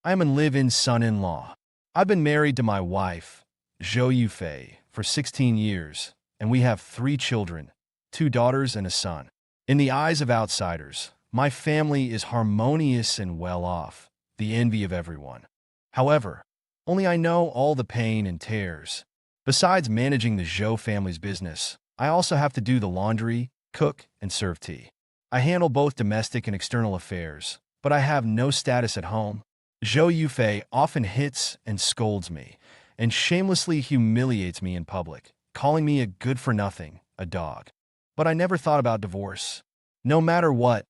I am a live-in son-in-law. I've been married to my wife, Zhou, for 16 years, and we have 3 children, 2 daughters and a son. In the eyes of outsiders, my family is harmonious and well-off, the envy of everyone. However, only I know all the pain and tears. Besides managing the Zhou family's business, I also have to do the laundry, cook, and serve tea. I handle both domestic and external affairs, but I have no status at home. Zhou often hits and scolds me, and shamelessly humiliates me in public, calling me a good-for-nothing, a dog. But I never thought about divorce. No matter what,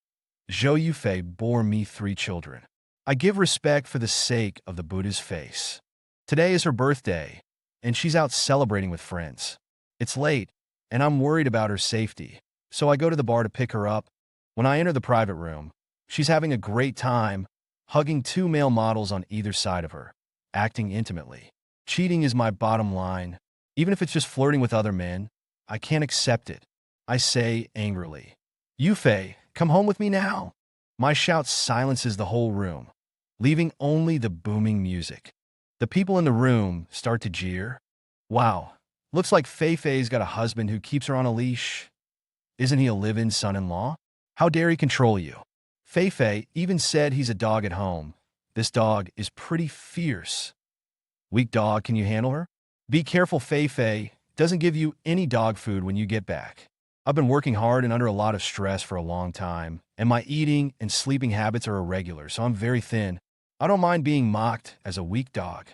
Zhou bore me 3 children. I give respect for the sake of the Buddha's face. Today is her birthday, and she's out celebrating with friends. It's late, and I'm worried about her safety, so I go to the bar to pick her up. When I enter the private room, she's having a great time, hugging 2 male models on either side of her, acting intimately. Cheating is my bottom line. Even if it's just flirting with other men, I can't accept it. I say angrily, "Yufei, come home with me now." My shout silences the whole room, leaving only the booming music. The people in the room start to jeer. Wow, looks like Fei's got a husband who keeps her on a leash. Isn't he a live-in son-in-law? How dare he control you? Fei even said he's a dog at home. This dog is pretty fierce. Weak dog, can you handle her? Be careful, Fei doesn't give you any dog food when you get back. I've been working hard and under a lot of stress for a long time, and my eating and sleeping habits are irregular, so I'm very thin. I don't mind being mocked as a weak dog.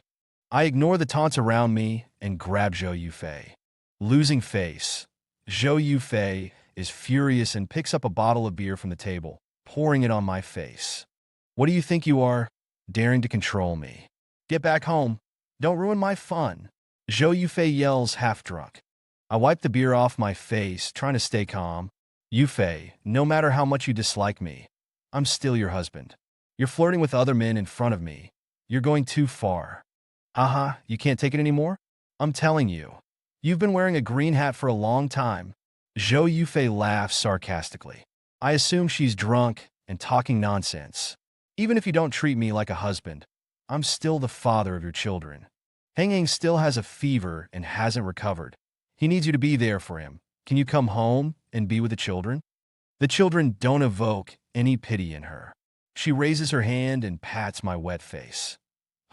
I ignore the taunts around me and grab Zhou. Losing face. Zhou is furious and picks up a bottle of beer from the table, pouring it on my face. "What do you think you are, daring to control me? Get back home. Don't ruin my fun." Zhou yells, half drunk. I wipe the beer off my face, trying to stay calm. "Yufei, no matter how much you dislike me, I'm still your husband. You're flirting with other men in front of me. You're going too far." "Haha, you can't take it anymore? I'm telling you. You've been wearing a green hat for a long time." Zhou laughs sarcastically. I assume she's drunk and talking nonsense. "Even if you don't treat me like a husband, I'm still the father of your children. Hang still has a fever and hasn't recovered. He needs you to be there for him. Can you come home and be with the children?" The children don't evoke any pity in her. She raises her hand and pats my wet face.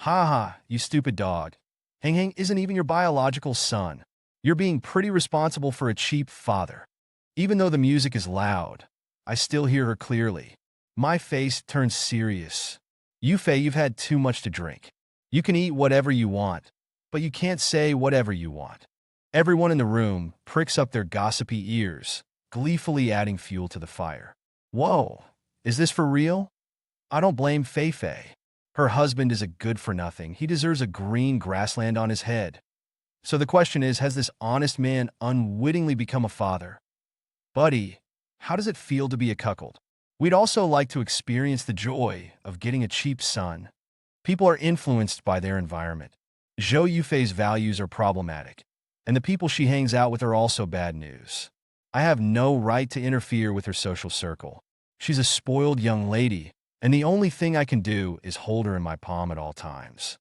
"Ha ha, you stupid dog. Hang isn't even your biological son. You're being pretty responsible for a cheap father." Even though the music is loud, I still hear her clearly. My face turns serious. "Yufei, you've had too much to drink. You can eat whatever you want, but you can't say whatever you want." Everyone in the room pricks up their gossipy ears, gleefully adding fuel to the fire. Whoa, is this for real? I don't blame Fei. Her husband is a good-for-nothing. He deserves a green grassland on his head. So the question is, has this honest man unwittingly become a father? Buddy, how does it feel to be a cuckold? We'd also like to experience the joy of getting a cheap son. People are influenced by their environment. Zhou Yufei's values are problematic, and the people she hangs out with are also bad news. I have no right to interfere with her social circle. She's a spoiled young lady, and the only thing I can do is hold her in my palm at all times.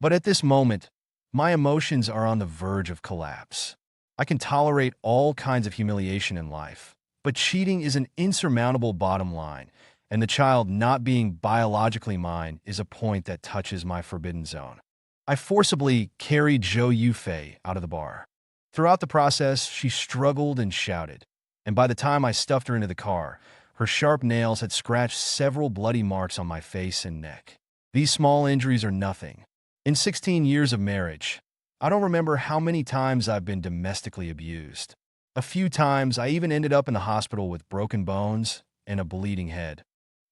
But at this moment, my emotions are on the verge of collapse. I can tolerate all kinds of humiliation in life, but cheating is an insurmountable bottom line, and the child not being biologically mine is a point that touches my forbidden zone. I forcibly carried Zhou Yufei out of the bar. Throughout the process, she struggled and shouted, and by the time I stuffed her into the car, her sharp nails had scratched several bloody marks on my face and neck. These small injuries are nothing. In 16 years of marriage, I don't remember how many times I've been domestically abused. A few times, I even ended up in the hospital with broken bones and a bleeding head.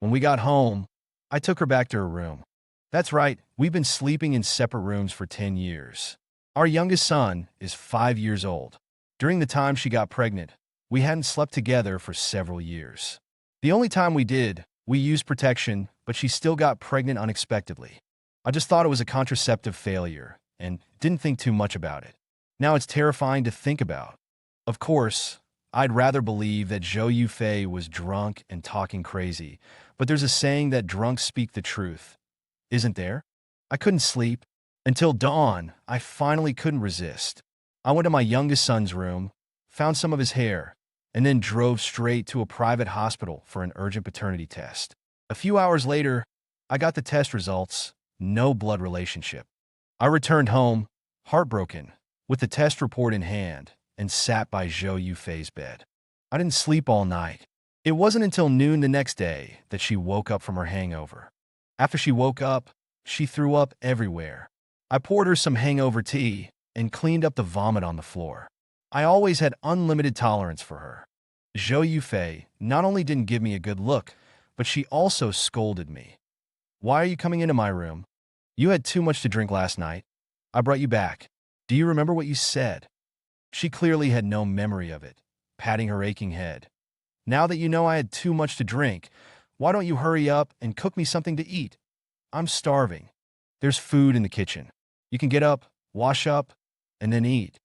When we got home, I took her back to her room. That's right, we've been sleeping in separate rooms for 10 years. Our youngest son is 5 years old. During the time she got pregnant, we hadn't slept together for several years. The only time we did, we used protection, but she still got pregnant unexpectedly. I just thought it was a contraceptive failure and didn't think too much about it. Now it's terrifying to think about. Of course, I'd rather believe that Zhou Yufei was drunk and talking crazy, but there's a saying that drunks speak the truth. isn't there? I couldn't sleep. Until dawn, I finally couldn't resist. I went to my youngest son's room, found some of his hair, and then drove straight to a private hospital for an urgent paternity test. A few hours later, I got the test results. No blood relationship. I returned home, heartbroken, with the test report in hand, and sat by Zhou Yufei's bed. I didn't sleep all night. It wasn't until noon the next day that she woke up from her hangover. After she woke up, she threw up everywhere. I poured her some hangover tea and cleaned up the vomit on the floor. I always had unlimited tolerance for her. Zhou Yufei not only didn't give me a good look, but she also scolded me. "Why are you coming into my room? You had too much to drink last night. I brought you back. Do you remember what you said?" She clearly had no memory of it, patting her aching head. "Now that you know I had too much to drink, why don't you hurry up and cook me something to eat? I'm starving. There's food in the kitchen. You can get up, wash up, and then eat."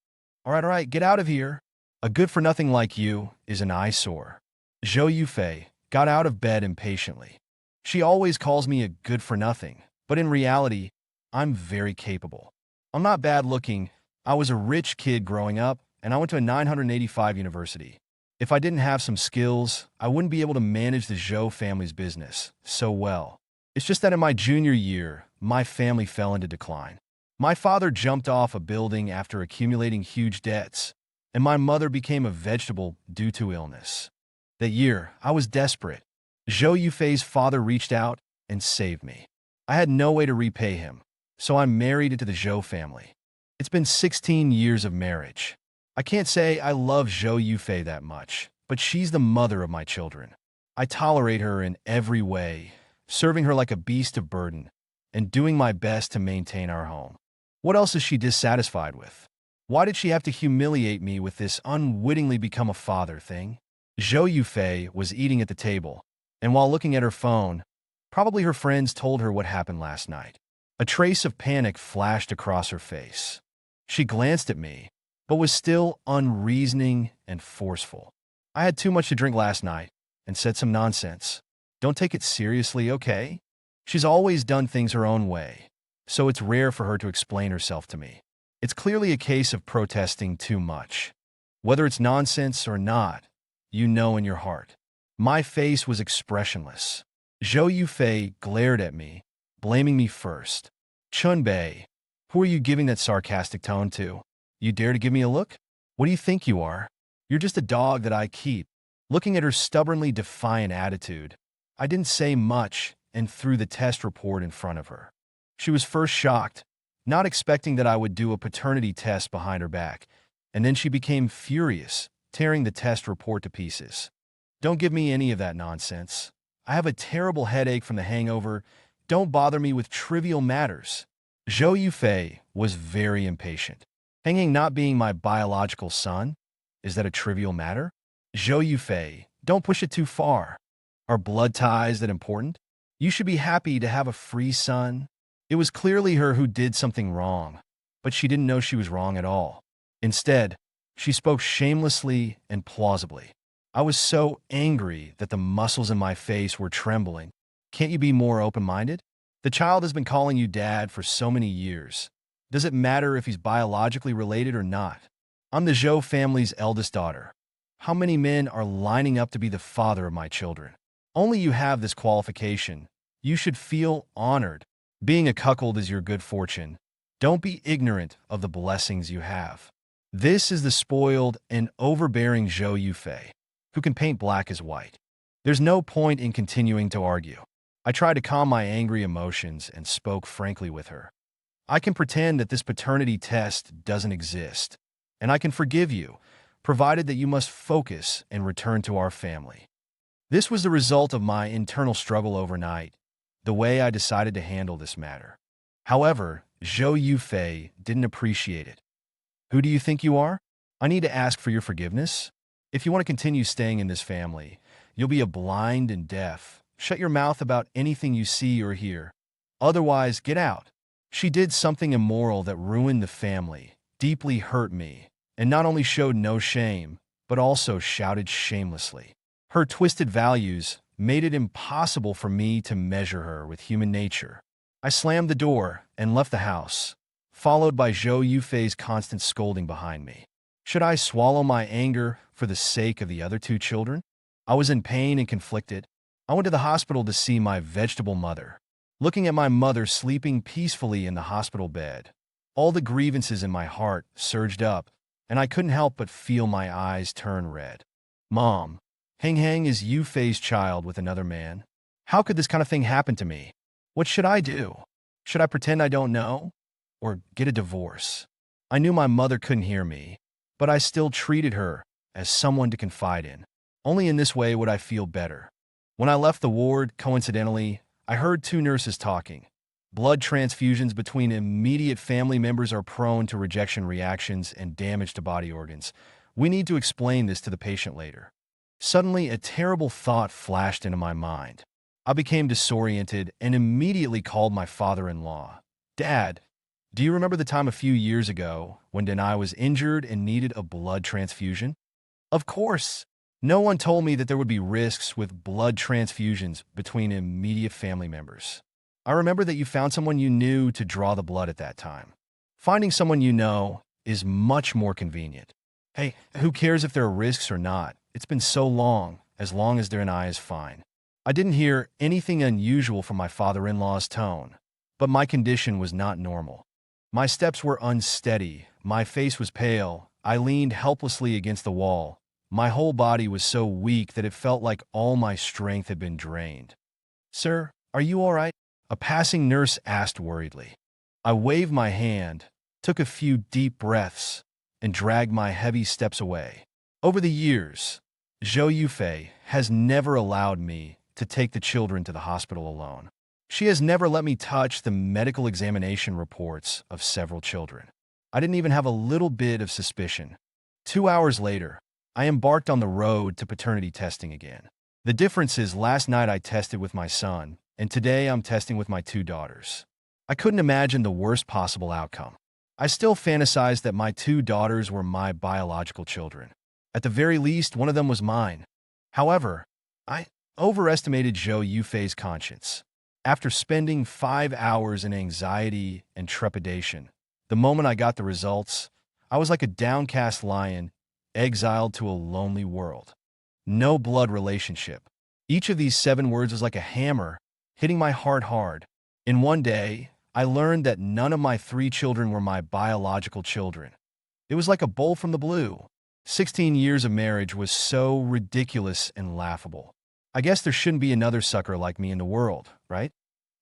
All right, get out of here. A good-for-nothing like you is an eyesore." Zhou Yufei got out of bed impatiently. She always calls me a good-for-nothing, but in reality, I'm very capable. I'm not bad-looking. I was a rich kid growing up, and I went to a 985 university. If I didn't have some skills, I wouldn't be able to manage the Zhou family's business so well. It's just that in my junior year, my family fell into decline. My father jumped off a building after accumulating huge debts, and my mother became a vegetable due to illness. That year, I was desperate. Zhou Yufei's father reached out and saved me. I had no way to repay him, so I married into the Zhou family. It's been 16 years of marriage. I can't say I love Zhou Yufei that much, but she's the mother of my children. I tolerate her in every way, serving her like a beast of burden, and doing my best to maintain our home. What else is she dissatisfied with? Why did she have to humiliate me with this unwittingly become a father thing? Zhou Yufei was eating at the table, and while looking at her phone, probably her friends told her what happened last night. A trace of panic flashed across her face. She glanced at me, but was still unreasoning and forceful. "I had too much to drink last night and said some nonsense. Don't take it seriously, okay?" She's always done things her own way, so it's rare for her to explain herself to me. It's clearly a case of protesting too much. Whether it's nonsense or not, you know in your heart. My face was expressionless. Zhou Yufei glared at me, blaming me first. "Chunbei, who are you giving that sarcastic tone to? You dare to give me a look? What do you think you are? You're just a dog that I keep." Looking at her stubbornly defiant attitude, I didn't say much and threw the test report in front of her. She was first shocked, not expecting that I would do a paternity test behind her back, and then she became furious, tearing the test report to pieces. "Don't give me any of that nonsense. I have a terrible headache from the hangover. Don't bother me with trivial matters." Zhou Yufei was very impatient. "Hanging not being my biological son? Is that a trivial matter? Zhou Yufei, don't push it too far. Are blood ties that important? You should be happy to have a free son." It was clearly her who did something wrong, but she didn't know she was wrong at all. Instead, she spoke shamelessly and plausibly. I was so angry that the muscles in my face were trembling. "Can't you be more open-minded? The child has been calling you dad for so many years. Does it matter if he's biologically related or not? I'm the Zhou family's eldest daughter. How many men are lining up to be the father of my children? Only you have this qualification. You should feel honored. Being a cuckold is your good fortune. Don't be ignorant of the blessings you have." This is the spoiled and overbearing Zhou Yufei, who can paint black as white. There's no point in continuing to argue. I tried to calm my angry emotions and spoke frankly with her. "I can pretend that this paternity test doesn't exist, and I can forgive you, provided that you must focus and return to our family." This was the result of my internal struggle overnight, the way I decided to handle this matter. However, Zhou Yufei didn't appreciate it. "Who do you think you are? I need to ask for your forgiveness? If you want to continue staying in this family, you'll be a blind and deaf. Shut your mouth about anything you see or hear. Otherwise, get out." She did something immoral that ruined the family, deeply hurt me, and not only showed no shame, but also shouted shamelessly. Her twisted values made it impossible for me to measure her with human nature. I slammed the door and left the house, followed by Zhou Yufei's constant scolding behind me. Should I swallow my anger for the sake of the other two children? I was in pain and conflicted. I went to the hospital to see my vegetable mother. Looking at my mother sleeping peacefully in the hospital bed, all the grievances in my heart surged up, and I couldn't help but feel my eyes turn red. Mom, Hang Hang is Yufei's child with another man. How could this kind of thing happen to me? What should I do? Should I pretend I don't know? Or get a divorce? I knew my mother couldn't hear me, but I still treated her as someone to confide in. Only in this way would I feel better. When I left the ward, coincidentally, I heard two nurses talking. Blood transfusions between immediate family members are prone to rejection reactions and damage to body organs. We need to explain this to the patient later. Suddenly, a terrible thought flashed into my mind. I became disoriented and immediately called my father-in-law. Dad, do you remember the time a few years ago when Denai was injured and needed a blood transfusion? Of course. No one told me that there would be risks with blood transfusions between immediate family members. I remember that you found someone you knew to draw the blood at that time. Finding someone you know is much more convenient. Hey, who cares if there are risks or not? It's been so long as their eye is fine. I didn't hear anything unusual from my father-in-law's tone, but my condition was not normal. My steps were unsteady, my face was pale, I leaned helplessly against the wall. My whole body was so weak that it felt like all my strength had been drained. Sir, are you all right? A passing nurse asked worriedly. I waved my hand, took a few deep breaths, and dragged my heavy steps away. Over the years, Zhou Yufei has never allowed me to take the children to the hospital alone. She has never let me touch the medical examination reports of several children. I didn't even have a little bit of suspicion. 2 hours later, I embarked on the road to paternity testing again. The difference is last night I tested with my son, and today I'm testing with my two daughters. I couldn't imagine the worst possible outcome. I still fantasized that my two daughters were my biological children. At the very least, one of them was mine. However, I overestimated Zhou Yufei's conscience. After spending 5 hours in anxiety and trepidation, the moment I got the results, I was like a downcast lion exiled to a lonely world. No blood relationship. Each of these 7 words was like a hammer, hitting my heart hard. In one day, I learned that none of my 3 children were my biological children. It was like a bolt from the blue. 16 years of marriage was so ridiculous and laughable. I guess there shouldn't be another sucker like me in the world, right?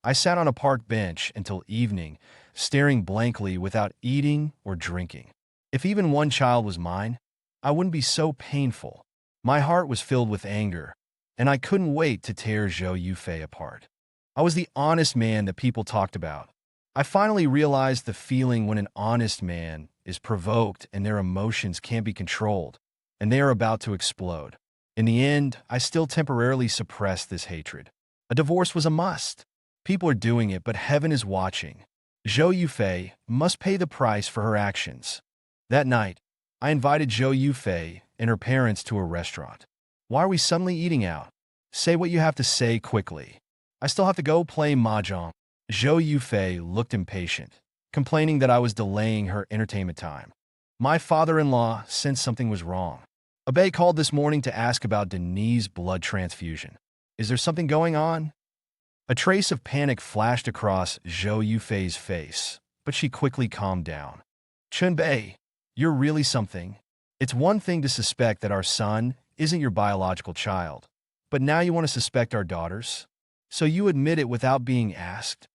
I sat on a park bench until evening, staring blankly without eating or drinking. If even one child was mine, I wouldn't be so painful. My heart was filled with anger, and I couldn't wait to tear Zhou Yufei apart. I was the honest man that people talked about. I finally realized the feeling when an honest man is provoked and their emotions can't be controlled, and they are about to explode. In the end, I still temporarily suppressed this hatred. A divorce was a must. People are doing it, but heaven is watching. Zhou Yufei must pay the price for her actions. That night, I invited Zhou Yufei and her parents to a restaurant. Why are we suddenly eating out? Say what you have to say quickly. I still have to go play mahjong. Zhou Yufei looked impatient, complaining that I was delaying her entertainment time. My father-in-law sensed something was wrong. Abe called this morning to ask about Denise's blood transfusion. Is there something going on? A trace of panic flashed across Zhou Yufei's face, but she quickly calmed down. Chunbei, you're really something. It's one thing to suspect that our son isn't your biological child, but now you want to suspect our daughters? So you admit it without being asked?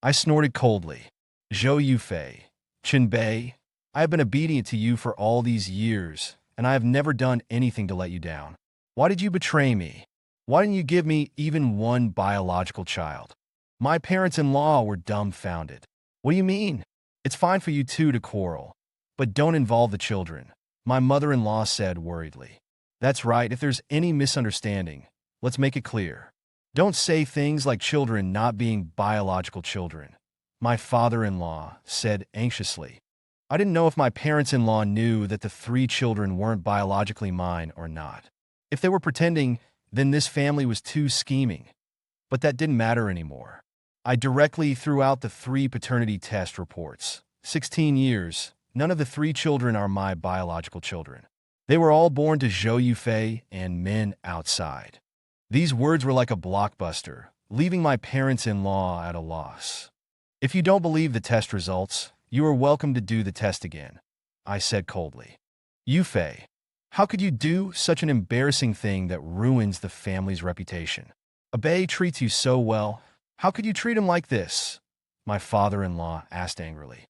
I snorted coldly. Zhou Yufei, Chunbei, I have been obedient to you for all these years, and I have never done anything to let you down. Why did you betray me? Why didn't you give me even one biological child? My parents-in-law were dumbfounded. What do you mean? It's fine for you two to quarrel, but don't involve the children, my mother-in-law said worriedly. That's right, if there's any misunderstanding, let's make it clear. Don't say things like children not being biological children, my father-in-law said anxiously. I didn't know if my parents-in-law knew that the 3 children weren't biologically mine or not. If they were pretending, then this family was too scheming. But that didn't matter anymore. I directly threw out the 3 paternity test reports. 16 years. None of the 3 children are my biological children. They were all born to Zhou Yufei and men outside. These words were like a blockbuster, leaving my parents-in-law at a loss. If you don't believe the test results, you are welcome to do the test again, I said coldly. Yufei, how could you do such an embarrassing thing that ruins the family's reputation? Abe treats you so well. How could you treat him like this? My father-in-law asked angrily.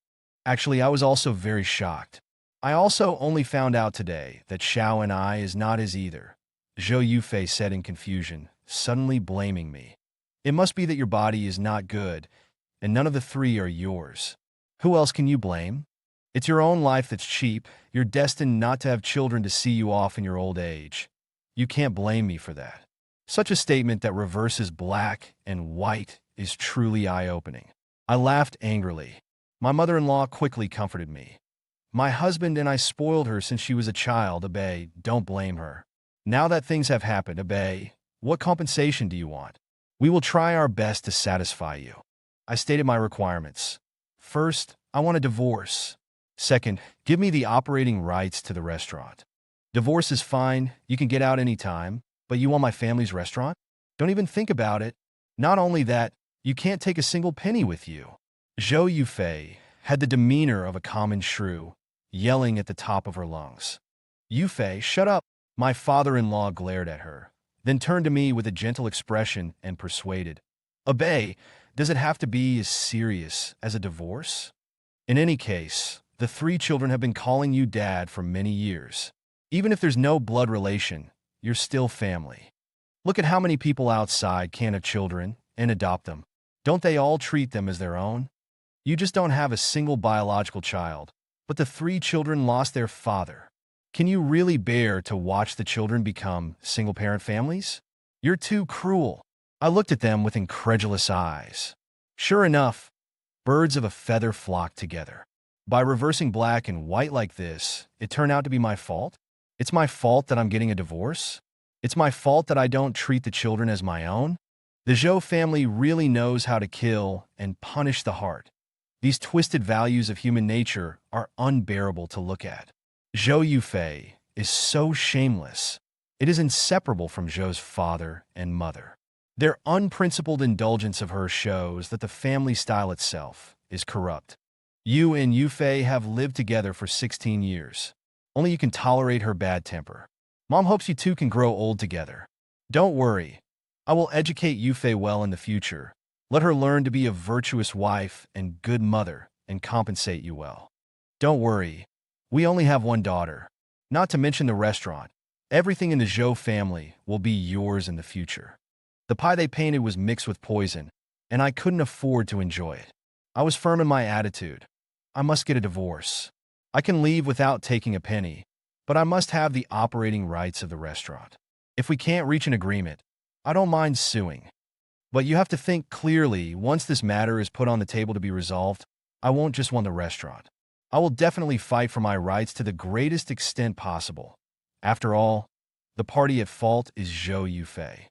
Actually, I was also very shocked. I also only found out today that Xiao and I is not his either, Zhou Yufei said in confusion, suddenly blaming me. It must be that your body is not good, and none of the 3 are yours. Who else can you blame? It's your own life that's cheap. You're destined not to have children to see you off in your old age. You can't blame me for that. Such a statement that reverses black and white is truly eye-opening. I laughed angrily. My mother-in-law quickly comforted me. My husband and I spoiled her since she was a child, Abe. Don't blame her. Now that things have happened, Abe, what compensation do you want? We will try our best to satisfy you. I stated my requirements. First, I want a divorce. Second, give me the operating rights to the restaurant. Divorce is fine, you can get out any time, but you want my family's restaurant? Don't even think about it. Not only that, you can't take a single penny with you. Zhou Yufei had the demeanor of a common shrew, yelling at the top of her lungs. Yufei, shut up! My father-in-law glared at her, then turned to me with a gentle expression and persuaded. Abe, does it have to be as serious as a divorce? In any case, the 3 children have been calling you dad for many years. Even if there's no blood relation, you're still family. Look at how many people outside can't have children and adopt them. Don't they all treat them as their own? You just don't have a single biological child, but the 3 children lost their father. Can you really bear to watch the children become single-parent families? You're too cruel. I looked at them with incredulous eyes. Sure enough, birds of a feather flocked together. By reversing black and white like this, it turned out to be my fault? It's my fault that I'm getting a divorce? It's my fault that I don't treat the children as my own? The Zhou family really knows how to kill and punish the heart. These twisted values of human nature are unbearable to look at. Zhou Yufei is so shameless. It is inseparable from Zhou's father and mother. Their unprincipled indulgence of her shows that the family style itself is corrupt. You and Yufei have lived together for 16 years. Only you can tolerate her bad temper. Mom hopes you two can grow old together. Don't worry. I will educate Yufei well in the future. Let her learn to be a virtuous wife and good mother and compensate you well. Don't worry. We only have one daughter. Not to mention the restaurant. Everything in the Zhou family will be yours in the future. The pie they painted was mixed with poison, and I couldn't afford to enjoy it. I was firm in my attitude. I must get a divorce. I can leave without taking a penny, but I must have the operating rights of the restaurant. If we can't reach an agreement, I don't mind suing. But you have to think clearly. Once this matter is put on the table to be resolved, I won't just want the restaurant. I will definitely fight for my rights to the greatest extent possible. After all, the party at fault is Zhou Yufei.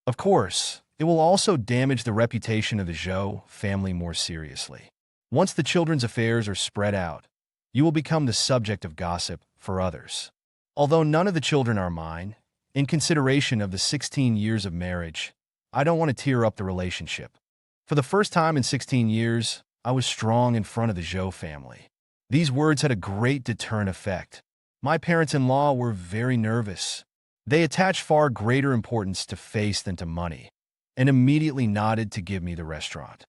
Of course, it will also damage the reputation of the Zhou family more seriously. Once the children's affairs are spread out, you will become the subject of gossip for others. Although none of the children are mine, in consideration of the 16 years of marriage, I don't want to tear up the relationship. For the first time in 16 years, I was strong in front of the Zhou family. These words had a great deterrent effect. My parents-in-law were very nervous. They attached far greater importance to face than to money, and immediately nodded to give me the restaurant.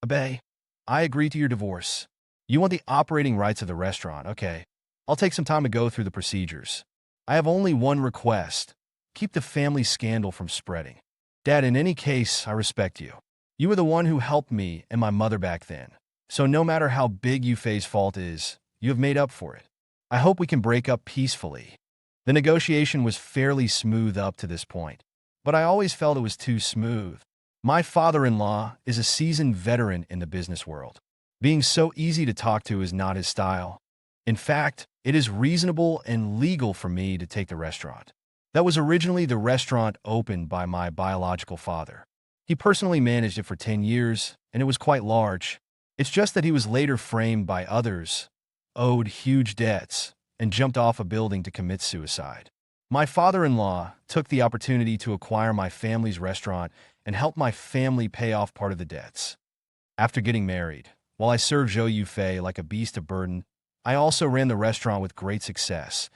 Abe, I agree to your divorce. You want the operating rights of the restaurant, okay. I'll take some time to go through the procedures. I have only one request. Keep the family scandal from spreading. Dad, in any case, I respect you. You were the one who helped me and my mother back then. So no matter how big Yufei's fault is, you have made up for it. I hope we can break up peacefully. The negotiation was fairly smooth up to this point, but I always felt it was too smooth. My father-in-law is a seasoned veteran in the business world. Being so easy to talk to is not his style. In fact, it is reasonable and legal for me to take the restaurant. That was originally the restaurant opened by my biological father. He personally managed it for 10 years, and it was quite large. It's just that he was later framed by others, owed huge debts, and jumped off a building to commit suicide. My father-in-law took the opportunity to acquire my family's restaurant and help my family pay off part of the debts. After getting married, while I served Zhou Yufei like a beast of burden, I also ran the restaurant with great success,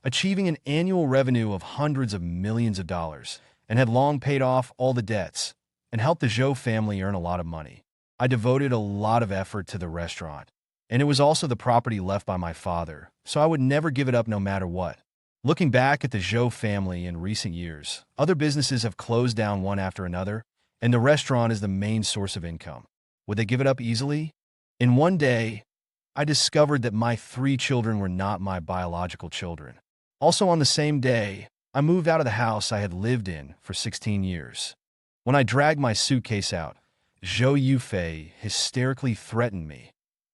achieving an annual revenue of hundreds of millions of dollars, and had long paid off all the debts and helped the Zhou family earn a lot of money. I devoted a lot of effort to the restaurant, and it was also the property left by my father, so I would never give it up no matter what. Looking back at the Zhou family in recent years, other businesses have closed down one after another, and the restaurant is the main source of income. Would they give it up easily? In one day, I discovered that my 3 children were not my biological children. Also on the same day, I moved out of the house I had lived in for 16 years. When I dragged my suitcase out, Zhou Yufei hysterically threatened me.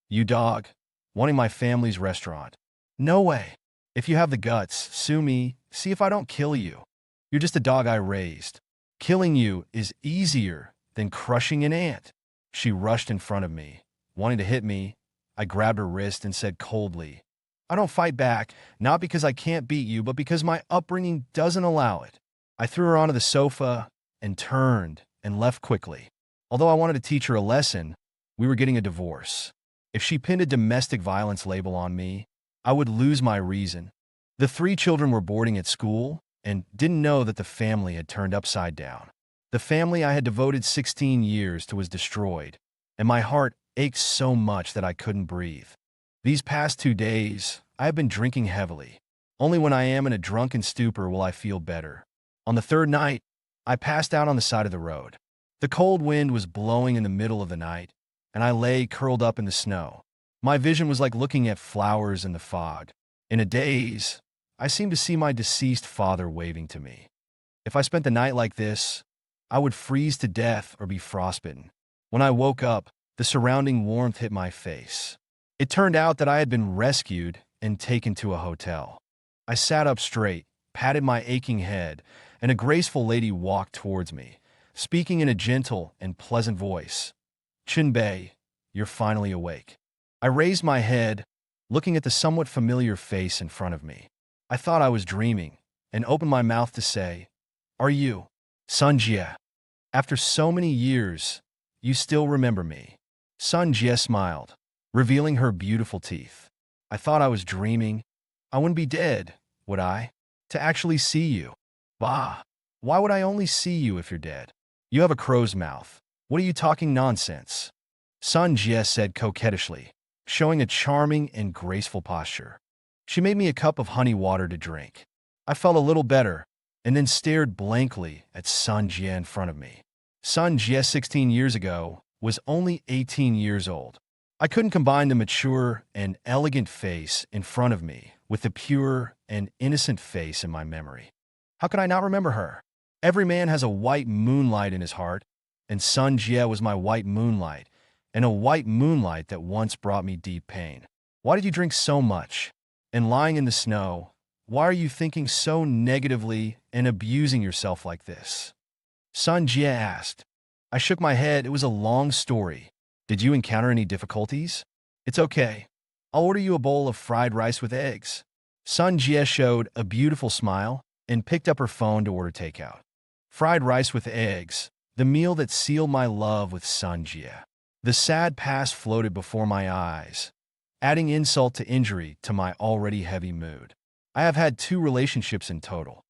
"You dog, wanting my family's restaurant. No way. If you have the guts, sue me, see if I don't kill you. You're just a dog I raised. Killing you is easier than crushing an ant." She rushed in front of me, wanting to hit me. I grabbed her wrist and said coldly, "I don't fight back, not because I can't beat you, but because my upbringing doesn't allow it." I threw her onto the sofa and turned and left quickly. Although I wanted to teach her a lesson, we were getting a divorce. If she pinned a domestic violence label on me, I would lose my reason. The 3 children were boarding at school and didn't know that the family had turned upside down. The family I had devoted 16 years to was destroyed, and my heart ached so much that I couldn't breathe. These past 2 days, I have been drinking heavily. Only when I am in a drunken stupor will I feel better. On the 3rd night, I passed out on the side of the road. The cold wind was blowing in the middle of the night, and I lay curled up in the snow. My vision was like looking at flowers in the fog. In a daze, I seemed to see my deceased father waving to me. If I spent the night like this, I would freeze to death or be frostbitten. When I woke up, the surrounding warmth hit my face. It turned out that I had been rescued and taken to a hotel. I sat up straight, patted my aching head, and a graceful lady walked towards me, speaking in a gentle and pleasant voice. "Chinbei, you're finally awake." I raised my head, looking at the somewhat familiar face in front of me. I thought I was dreaming, and opened my mouth to say, "Are you, Sun Jie? After so many years, you still remember me?" Sun Jie smiled, revealing her beautiful teeth. "I thought I was dreaming. I wouldn't be dead, would I? To actually see you. Bah, why would I only see you if you're dead? You have a crow's mouth. What are you talking nonsense?" Sun Jie said coquettishly, showing a charming and graceful posture. She made me a cup of honey water to drink. I felt a little better, and then stared blankly at Sun Jie in front of me. Sun Jie 16 years ago was only 18 years old. I couldn't combine the mature and elegant face in front of me with the pure and innocent face in my memory. How could I not remember her? Every man has a white moonlight in his heart, and Sun Jie was my white moonlight, and a white moonlight that once brought me deep pain. "Why did you drink so much? And lying in the snow, why are you thinking so negatively and abusing yourself like this?" Sun Jie asked. I shook my head. It was a long story. "Did you encounter any difficulties?" "It's okay. I'll order you a bowl of fried rice with eggs." Sun Jie showed a beautiful smile and picked up her phone to order takeout. Fried rice with eggs, the meal that sealed my love with Sun Jie. The sad past floated before my eyes, adding insult to injury to my already heavy mood. I have had 2 relationships in total.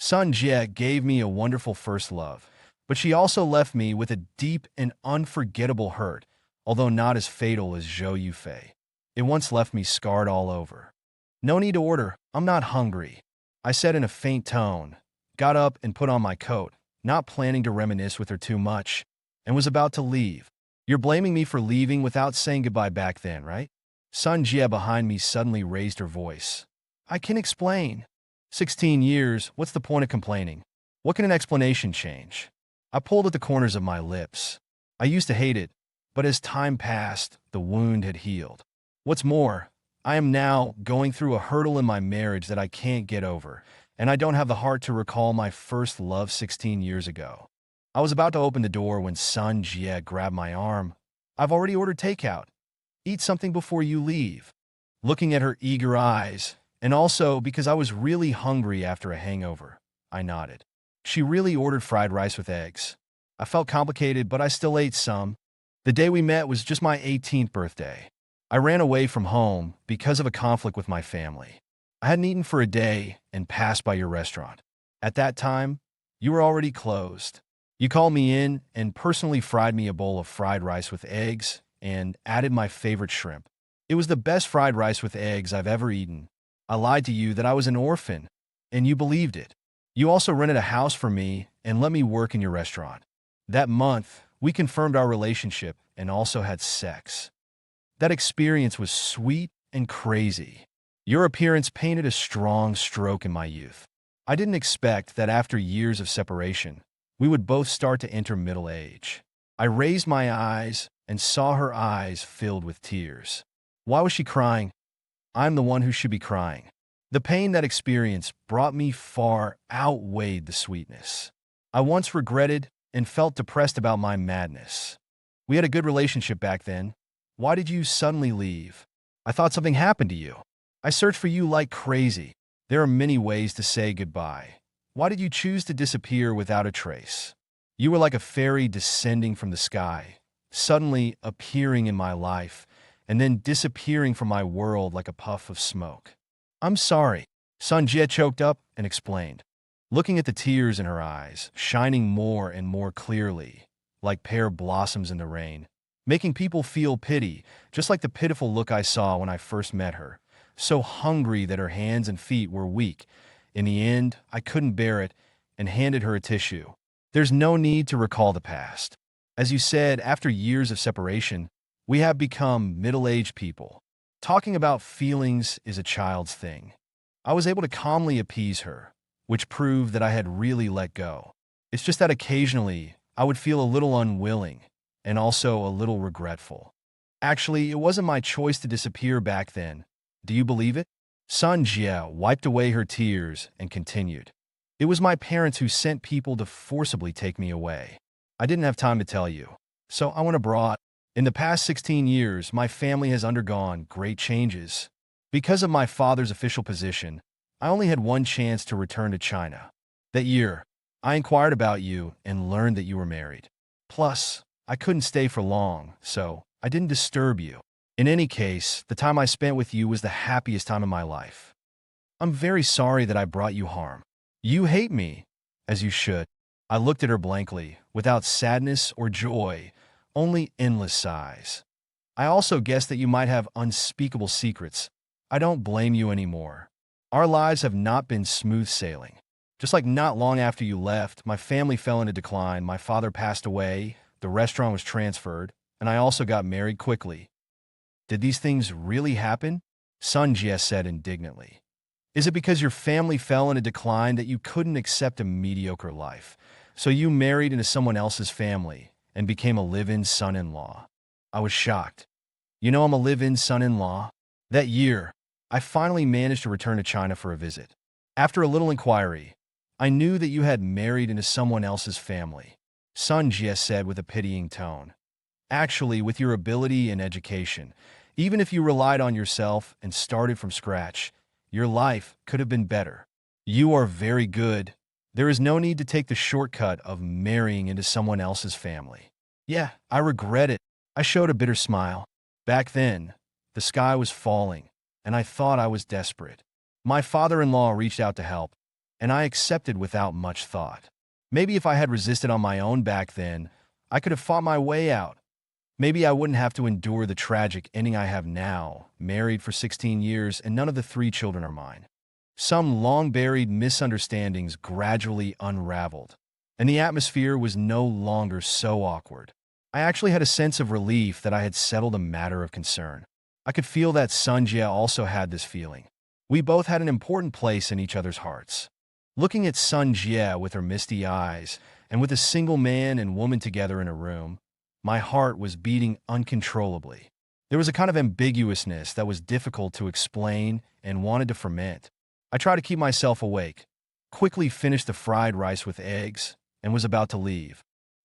Sun Jie gave me a wonderful first love, but she also left me with a deep and unforgettable hurt, although not as fatal as Zhou Yufei. It once left me scarred all over. "No need to order, I'm not hungry," I said in a faint tone, got up and put on my coat, not planning to reminisce with her too much, and was about to leave. "You're blaming me for leaving without saying goodbye back then, right?" Sun Jie behind me suddenly raised her voice. "I can explain. 16 years, what's the point of complaining? What can an explanation change?" I pulled at the corners of my lips. I used to hate it, but as time passed, the wound had healed. What's more, I am now going through a hurdle in my marriage that I can't get over, and I don't have the heart to recall my first love 16 years ago. I was about to open the door when Sun Jie grabbed my arm. I've already ordered takeout. Eat something before you leave. Looking at her eager eyes, and also because I was really hungry after a hangover, I nodded. She really ordered fried rice with eggs. I felt complicated, but I still ate some. The day we met was just my 18th birthday. I ran away from home because of a conflict with my family. I hadn't eaten for a day and passed by your restaurant. At that time, you were already closed. You called me in and personally fried me a bowl of fried rice with eggs and added my favorite shrimp. It was the best fried rice with eggs I've ever eaten. I lied to you that I was an orphan, and you believed it. You also rented a house for me and let me work in your restaurant. That month, we confirmed our relationship and also had sex. That experience was sweet and crazy. Your appearance painted a strong stroke in my youth. I didn't expect that after years of separation, we would both start to enter middle age. I raised my eyes and saw her eyes filled with tears. Why was she crying? I'm the one who should be crying. The pain that experience brought me far outweighed the sweetness. I once regretted and felt depressed about my madness. We had a good relationship back then. Why did you suddenly leave? I thought something happened to you. I searched for you like crazy. There are many ways to say goodbye. Why did you choose to disappear without a trace? You were like a fairy descending from the sky, suddenly appearing in my life, and then disappearing from my world like a puff of smoke. I'm sorry. Sun Jie choked up and explained, looking at the tears in her eyes, shining more and more clearly, like pear blossoms in the rain, making people feel pity, just like the pitiful look I saw when I first met her, so hungry that her hands and feet were weak. In the end, I couldn't bear it and handed her a tissue. There's no need to recall the past. As you said, after years of separation, we have become middle-aged people. Talking about feelings is a child's thing. I was able to calmly appease her, which proved that I had really let go. It's just that occasionally, I would feel a little unwilling and also a little regretful. Actually, it wasn't my choice to disappear back then. Do you believe it? Sun Jie wiped away her tears and continued. It was my parents who sent people to forcibly take me away. I didn't have time to tell you, so I went abroad. In the past 16 years, my family has undergone great changes. Because of my father's official position, I only had one chance to return to China. That year, I inquired about you and learned that you were married. Plus, I couldn't stay for long, so I didn't disturb you. In any case, the time I spent with you was the happiest time of my life. I'm very sorry that I brought you harm. You hate me, as you should. I looked at her blankly, without sadness or joy, only endless sighs. I also guessed that you might have unspeakable secrets. I don't blame you anymore. Our lives have not been smooth sailing. Just like not long after you left, my family fell into decline, my father passed away, the restaurant was transferred, and I also got married quickly. Did these things really happen? Sun Jie said indignantly. Is it because your family fell into decline that you couldn't accept a mediocre life, so you married into someone else's family and became a live-in son-in-law? I was shocked. You know I'm a live-in son-in-law? That year, I finally managed to return to China for a visit. After a little inquiry, I knew that you had married into someone else's family, Sun Jie said with a pitying tone. Actually, with your ability and education, even if you relied on yourself and started from scratch, your life could have been better. You are very good. There is no need to take the shortcut of marrying into someone else's family. Yeah, I regret it. I showed a bitter smile. Back then, the sky was falling, and I thought I was desperate. My father-in-law reached out to help, and I accepted without much thought. Maybe if I had resisted on my own back then, I could have fought my way out. Maybe I wouldn't have to endure the tragic ending I have now, married for 16 years and none of the 3 children are mine. Some long-buried misunderstandings gradually unraveled, and the atmosphere was no longer so awkward. I actually had a sense of relief that I had settled a matter of concern. I could feel that Sun Jie also had this feeling. We both had an important place in each other's hearts. Looking at Sun Jie with her misty eyes, and with a single man and woman together in a room, my heart was beating uncontrollably. There was a kind of ambiguousness that was difficult to explain and wanted to ferment. I tried to keep myself awake, quickly finished the fried rice with eggs, and was about to leave.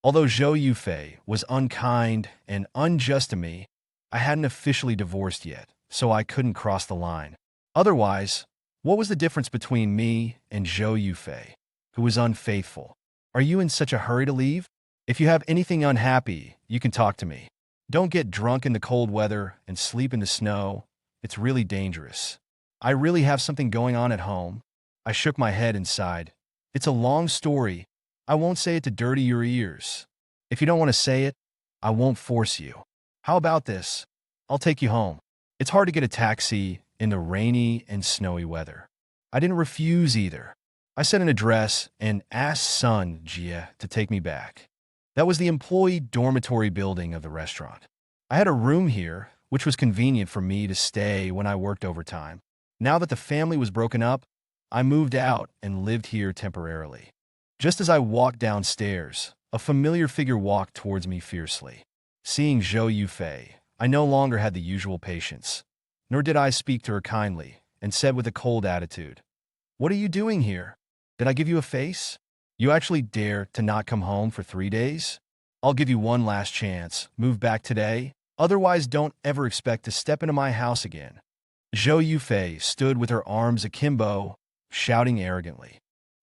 Although Zhou Yufei was unkind and unjust to me, I hadn't officially divorced yet, so I couldn't cross the line. Otherwise, what was the difference between me and Zhou Yufei, who was unfaithful? Are you in such a hurry to leave? If you have anything unhappy, you can talk to me. Don't get drunk in the cold weather and sleep in the snow. It's really dangerous. I really have something going on at home. I shook my head and sighed. It's a long story. I won't say it to dirty your ears. If you don't want to say it, I won't force you. How about this? I'll take you home. It's hard to get a taxi in the rainy and snowy weather. I didn't refuse either. I sent an address and asked Sun Jie to take me back. That was the employee dormitory building of the restaurant. I had a room here, which was convenient for me to stay when I worked overtime. Now that the family was broken up, I moved out and lived here temporarily. Just as I walked downstairs, a familiar figure walked towards me fiercely. Seeing Zhou Yufei, I no longer had the usual patience. Nor did I speak to her kindly, and said with a cold attitude, "What are you doing here? Did I give you a face? You actually dare to not come home for 3 days? I'll give you one last chance. Move back today. Otherwise, don't ever expect to step into my house again." Zhou Yufei stood with her arms akimbo, shouting arrogantly.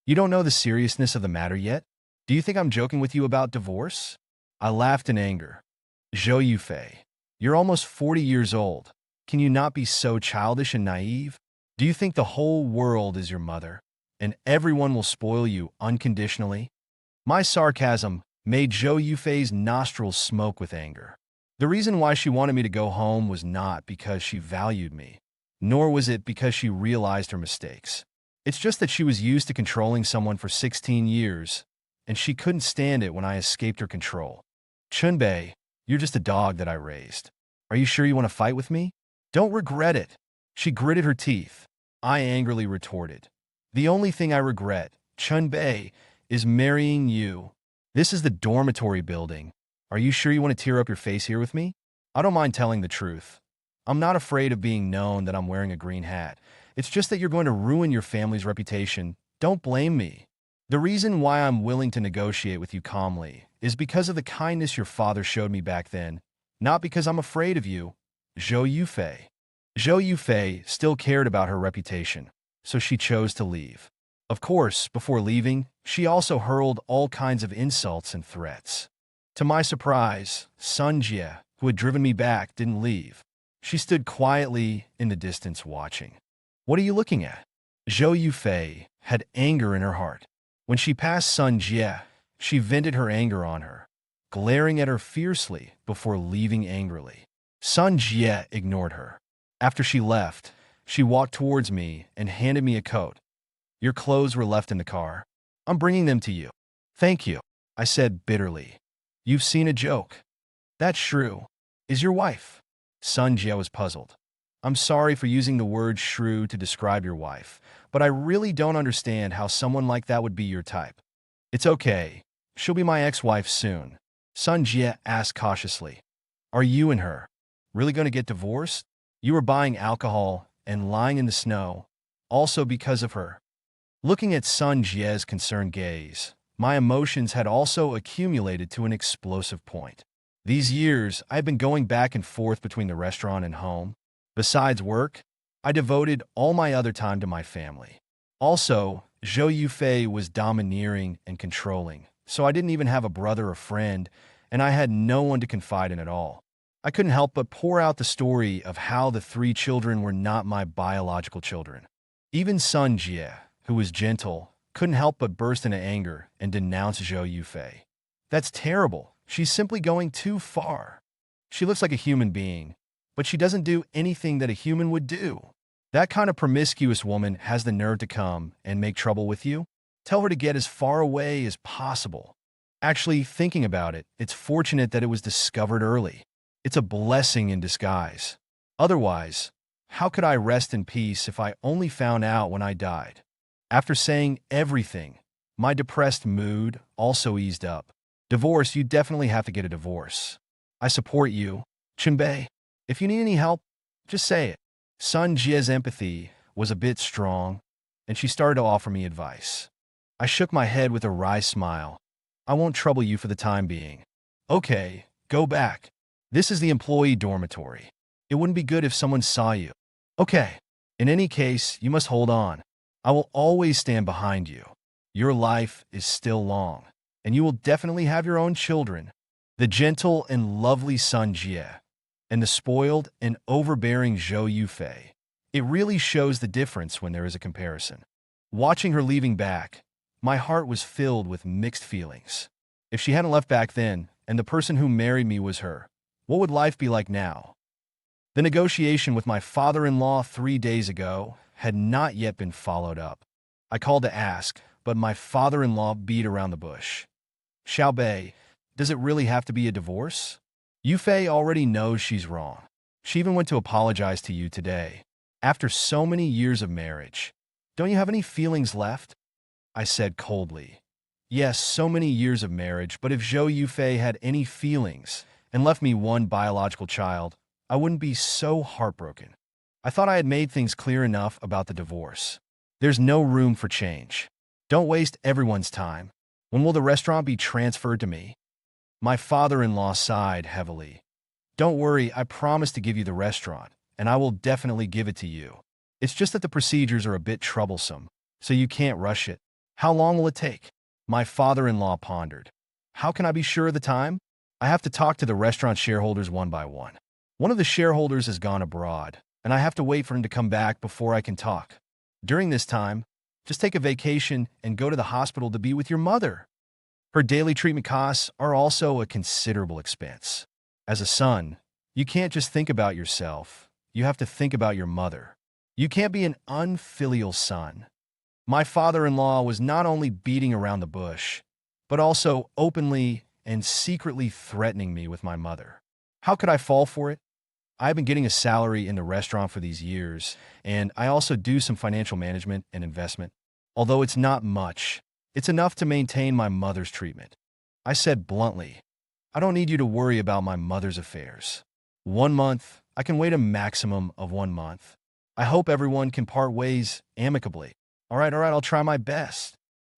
"You don't know the seriousness of the matter yet? Do you think I'm joking with you about divorce?" I laughed in anger. "Zhou Yufei, you're almost 40 years old. Can you not be so childish and naive? Do you think the whole world is your mother, and everyone will spoil you unconditionally?" My sarcasm made Zhou Yufei's nostrils smoke with anger. The reason why she wanted me to go home was not because she valued me, nor was it because she realized her mistakes. It's just that she was used to controlling someone for 16 years, and she couldn't stand it when I escaped her control. "Chunbei, you're just a dog that I raised. Are you sure you want to fight with me? Don't regret it." She gritted her teeth. I angrily retorted, "The only thing I regret, Chunbei, is marrying you. This is the dormitory building. Are you sure you want to tear up your face here with me? I don't mind telling the truth. I'm not afraid of being known that I'm wearing a green hat. It's just that you're going to ruin your family's reputation. Don't blame me. The reason why I'm willing to negotiate with you calmly is because of the kindness your father showed me back then, not because I'm afraid of you." Zhou Yufei. Zhou Yufei still cared about her reputation, so she chose to leave. Of course, before leaving, she also hurled all kinds of insults and threats. To my surprise, Sun Jie, who had driven me back, didn't leave. She stood quietly in the distance watching. "What are you looking at?" Zhou Yufei had anger in her heart. When she passed Sun Jie, she vented her anger on her, glaring at her fiercely before leaving angrily. Sun Jie ignored her. After she left, she walked towards me and handed me a coat. "Your clothes were left in the car. I'm bringing them to you." "Thank you," I said bitterly. "You've seen a joke." "That's true. Is your wife?" Sun Jie was puzzled. "I'm sorry for using the word shrew to describe your wife, but I really don't understand how someone like that would be your type." "It's okay. She'll be my ex-wife soon." Sun Jie asked cautiously. "Are you and her really going to get divorced? You were buying alcohol and lying in the snow, also because of her." Looking at Sun Jie's concerned gaze, my emotions had also accumulated to an explosive point. These years, I had been going back and forth between the restaurant and home. Besides work, I devoted all my other time to my family. Also, Zhou Yufei was domineering and controlling, so I didn't even have a brother or friend, and I had no one to confide in at all. I couldn't help but pour out the story of how the 3 children were not my biological children. Even Sun Jie, who was gentle, couldn't help but burst into anger and denounce Zhou Yufei. "That's terrible. She's simply going too far. She looks like a human being, but she doesn't do anything that a human would do. That kind of promiscuous woman has the nerve to come and make trouble with you? Tell her to get as far away as possible." Actually, thinking about it, it's fortunate that it was discovered early. It's a blessing in disguise. Otherwise, how could I rest in peace if I only found out when I died? After saying everything, my depressed mood also eased up. "Divorce, you definitely have to get a divorce. I support you, Chunbei. If you need any help, just say it." Sun Jie's empathy was a bit strong, and she started to offer me advice. I shook my head with a wry smile. I won't trouble you for the time being. Okay, go back. This is the employee dormitory. It wouldn't be good if someone saw you. Okay. In any case, you must hold on. I will always stand behind you. Your life is still long, and you will definitely have your own children. The gentle and lovely Sun Jie, and the spoiled and overbearing Zhou Yufei. It really shows the difference when there is a comparison. Watching her leaving back, my heart was filled with mixed feelings. If she hadn't left back then, and the person who married me was her, what would life be like now? The negotiation with my father-in-law 3 days ago had not yet been followed up. I called to ask, but my father-in-law beat around the bush. Xiaobei, does it really have to be a divorce? Yufei already knows she's wrong. She even went to apologize to you today. After so many years of marriage, don't you have any feelings left? I said coldly. Yes, so many years of marriage, but if Zhou Yufei had any feelings and left me one biological child, I wouldn't be so heartbroken. I thought I had made things clear enough about the divorce. There's no room for change. Don't waste everyone's time. When will the restaurant be transferred to me? My father-in-law sighed heavily. Don't worry, I promise to give you the restaurant, and I will definitely give it to you. It's just that the procedures are a bit troublesome, so you can't rush it. How long will it take? My father-in-law pondered. How can I be sure of the time? I have to talk to the restaurant shareholders one by one. One of the shareholders has gone abroad, and I have to wait for him to come back before I can talk. During this time, just take a vacation and go to the hospital to be with your mother. Her daily treatment costs are also a considerable expense. As a son, you can't just think about yourself. You have to think about your mother. You can't be an unfilial son. My father-in-law was not only beating around the bush, but also openly and secretly threatening me with my mother. How could I fall for it? I've been getting a salary in the restaurant for these years, and I also do some financial management and investment. Although it's not much, it's enough to maintain my mother's treatment. I said bluntly, I don't need you to worry about my mother's affairs. 1 month, I can wait a maximum of 1 month. I hope everyone can part ways amicably. All right, I'll try my best.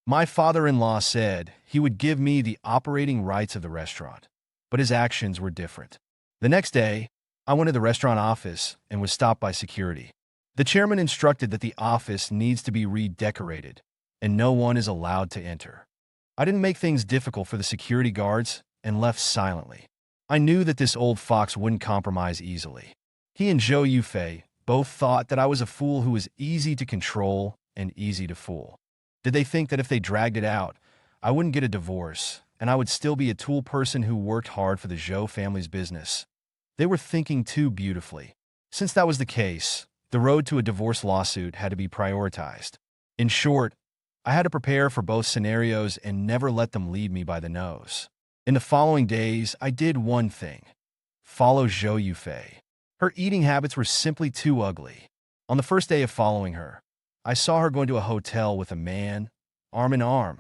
My father-in-law said he would give me the operating rights of the restaurant, but his actions were different. The next day, I went to the restaurant office and was stopped by security. The chairman instructed that the office needs to be redecorated, and no one is allowed to enter. I didn't make things difficult for the security guards and left silently. I knew that this old fox wouldn't compromise easily. He and Zhou Yufei both thought that I was a fool who was easy to control and easy to fool. Did they think that if they dragged it out, I wouldn't get a divorce, and I would still be a tool person who worked hard for the Zhou family's business? They were thinking too beautifully. Since that was the case, the road to a divorce lawsuit had to be prioritized. In short, I had to prepare for both scenarios and never let them lead me by the nose. In the following days, I did one thing: follow Zhou Yufei. Her eating habits were simply too ugly. On the first day of following her, I saw her going to a hotel with a man, arm in arm.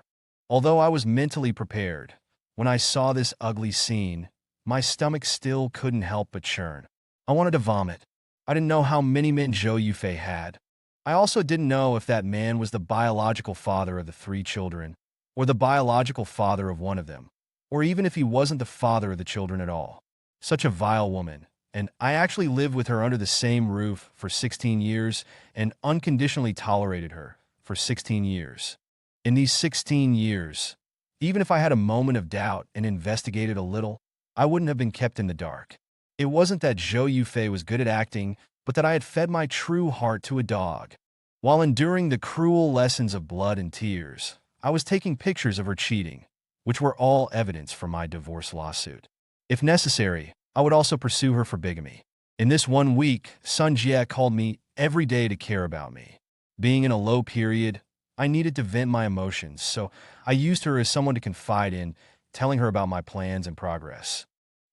Although I was mentally prepared, when I saw this ugly scene, my stomach still couldn't help but churn. I wanted to vomit. I didn't know how many men Zhou Yufei had. I also didn't know if that man was the biological father of the 3 children, or the biological father of one of them, or even if he wasn't the father of the children at all. Such a vile woman, and I actually lived with her under the same roof for 16 years and unconditionally tolerated her for 16 years. In these 16 years, even if I had a moment of doubt and investigated a little, I wouldn't have been kept in the dark. It wasn't that Zhou Yufei was good at acting, but that I had fed my true heart to a dog. While enduring the cruel lessons of blood and tears, I was taking pictures of her cheating, which were all evidence for my divorce lawsuit. If necessary, I would also pursue her for bigamy. In this 1 week, Sun Jie called me every day to care about me. Being in a low period, I needed to vent my emotions, so I used her as someone to confide in, telling her about my plans and progress.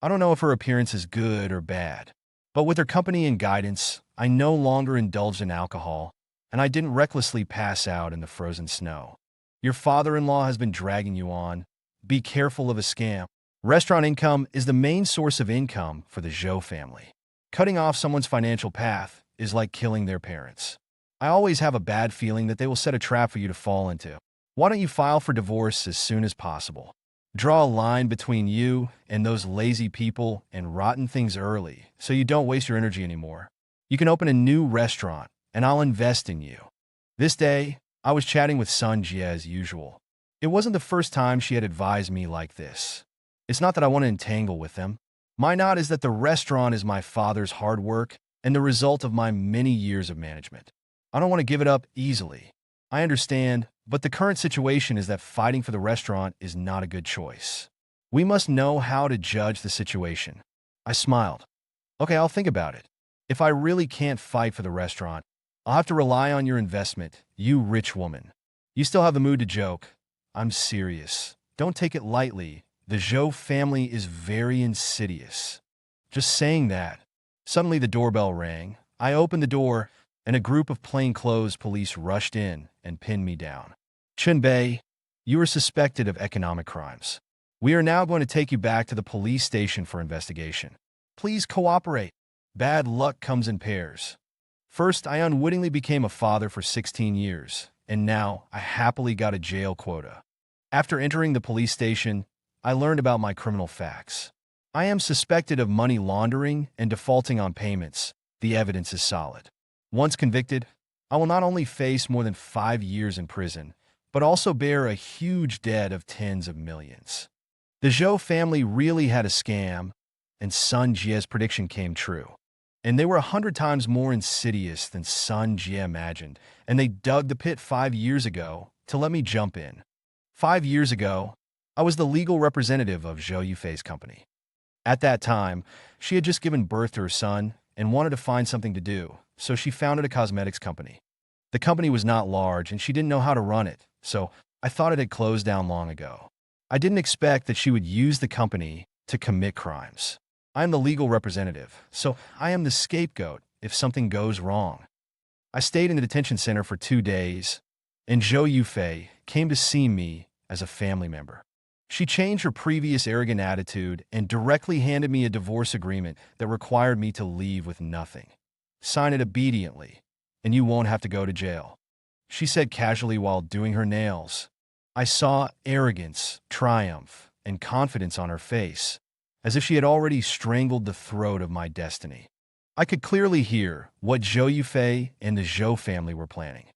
I don't know if her appearance is good or bad, but with her company and guidance, I no longer indulged in alcohol, and I didn't recklessly pass out in the frozen snow. Your father-in-law has been dragging you on. Be careful of a scam. Restaurant income is the main source of income for the Zhou family. Cutting off someone's financial path is like killing their parents. I always have a bad feeling that they will set a trap for you to fall into. Why don't you file for divorce as soon as possible? Draw a line between you and those lazy people and rotten things early so you don't waste your energy anymore. You can open a new restaurant, and I'll invest in you. This day, I was chatting with Sun Jie as usual. It wasn't the first time she had advised me like this. It's not that I want to entangle with them. My knot is that the restaurant is my father's hard work and the result of my many years of management. I don't want to give it up easily. I understand, but the current situation is that fighting for the restaurant is not a good choice. We must know how to judge the situation. I smiled. Okay, I'll think about it. If I really can't fight for the restaurant, I'll have to rely on your investment, you rich woman. You still have the mood to joke. I'm serious. Don't take it lightly. The Zhou family is very insidious. Just saying that. Suddenly the doorbell rang. I opened the door, and a group of plainclothes police rushed in and pinned me down. Chunbei, you are suspected of economic crimes. We are now going to take you back to the police station for investigation. Please cooperate. Bad luck comes in pairs. First, I unwittingly became a father for 16 years, and now I happily got a jail quota. After entering the police station, I learned about my criminal facts. I am suspected of money laundering and defaulting on payments. The evidence is solid. Once convicted, I will not only face more than 5 years in prison, but also bear a huge debt of tens of millions. The Zhou family really had a scam, and Sun Jie's prediction came true. And they were 100 times more insidious than Sun Jie imagined, and they dug the pit 5 years ago to let me jump in. 5 years ago, I was the legal representative of Zhou Yufei's company. At that time, she had just given birth to her son and wanted to find something to do, so she founded a cosmetics company. The company was not large, and she didn't know how to run it, so I thought it had closed down long ago. I didn't expect that she would use the company to commit crimes. I am the legal representative, so I am the scapegoat if something goes wrong. I stayed in the detention center for 2 days, and Zhou Yufei came to see me as a family member. She changed her previous arrogant attitude and directly handed me a divorce agreement that required me to leave with nothing. Sign it obediently, and you won't have to go to jail, she said casually while doing her nails. I saw arrogance, triumph, and confidence on her face, as if she had already strangled the throat of my destiny. I could clearly hear what Zhou Yufei and the Zhou family were planning.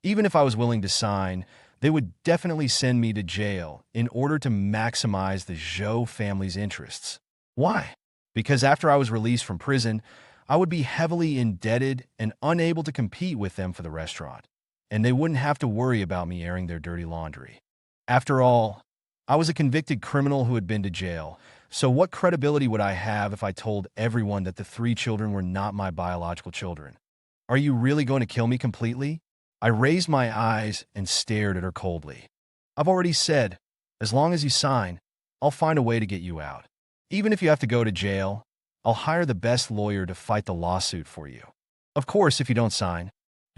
Even if I was willing to sign, they would definitely send me to jail in order to maximize the Zhou family's interests. Why? Because after I was released from prison, I would be heavily indebted and unable to compete with them for the restaurant, and they wouldn't have to worry about me airing their dirty laundry. After all, I was a convicted criminal who had been to jail, so what credibility would I have if I told everyone that the 3 children were not my biological children? Are you really going to kill me completely? I raised my eyes and stared at her coldly. I've already said, as long as you sign, I'll find a way to get you out. Even if you have to go to jail, I'll hire the best lawyer to fight the lawsuit for you. Of course, if you don't sign,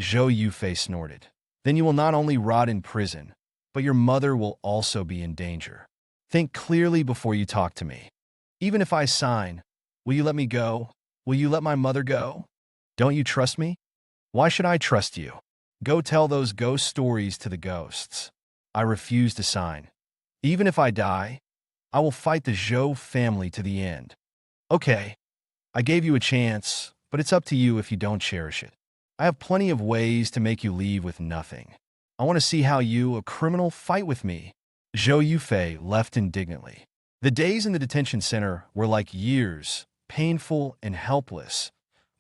Zhou Yufei snorted. Then you will not only rot in prison, but your mother will also be in danger. Think clearly before you talk to me. Even if I sign, will you let me go? Will you let my mother go? Don't you trust me? Why should I trust you? Go tell those ghost stories to the ghosts. I refuse to sign. Even if I die, I will fight the Zhou family to the end. Okay, I gave you a chance, but it's up to you if you don't cherish it. I have plenty of ways to make you leave with nothing. I want to see how you, a criminal, fight with me. Zhou Yufei left indignantly. The days in the detention center were like years, painful and helpless,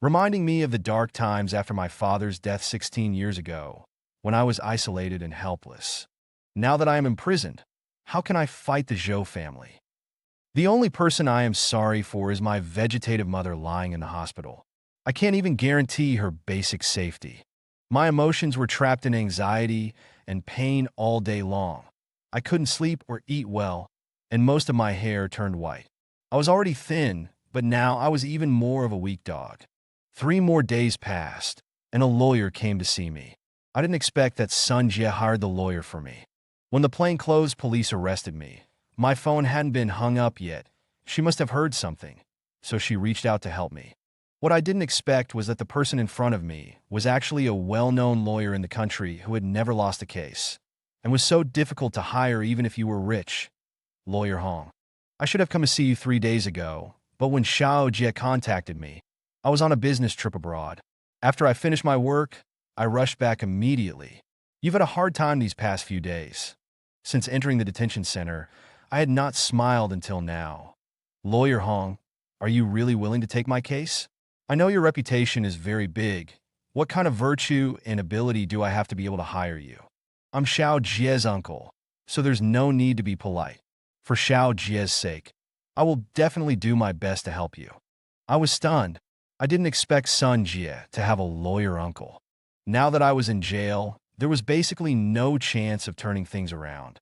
reminding me of the dark times after my father's death 16 years ago, when I was isolated and helpless. Now that I am imprisoned, how can I fight the Zhou family? The only person I am sorry for is my vegetative mother lying in the hospital. I can't even guarantee her basic safety. My emotions were trapped in anxiety and pain all day long. I couldn't sleep or eat well, and most of my hair turned white. I was already thin, but now I was even more of a weak dog. 3 more days passed, and a lawyer came to see me. I didn't expect that Sun Jie hired the lawyer for me. When the plainclothes police arrested me, my phone hadn't been hung up yet. She must have heard something, so she reached out to help me. What I didn't expect was that the person in front of me was actually a well-known lawyer in the country who had never lost a case, and was so difficult to hire even if you were rich. Lawyer Hong. I should have come to see you 3 days ago, but when Xiao Jie contacted me, I was on a business trip abroad. After I finished my work, I rushed back immediately. You've had a hard time these past few days. Since entering the detention center, I had not smiled until now. Lawyer Hong, are you really willing to take my case? I know your reputation is very big. What kind of virtue and ability do I have to be able to hire you? I'm Xiao Jie's uncle, so there's no need to be polite. For Xiao Jie's sake, I will definitely do my best to help you. I was stunned. I didn't expect Sun Jie to have a lawyer uncle. Now that I was in jail, there was basically no chance of turning things around.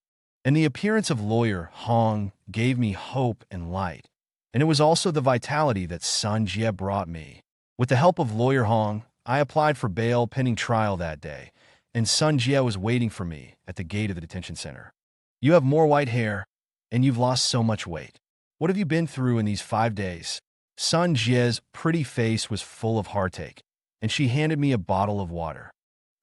And the appearance of Lawyer Hong gave me hope and light. And it was also the vitality that Sun Jie brought me. With the help of Lawyer Hong, I applied for bail pending trial that day, and Sun Jie was waiting for me at the gate of the detention center. You have more white hair, and you've lost so much weight. What have you been through in these 5 days? Sun Jie's pretty face was full of heartache, and she handed me a bottle of water.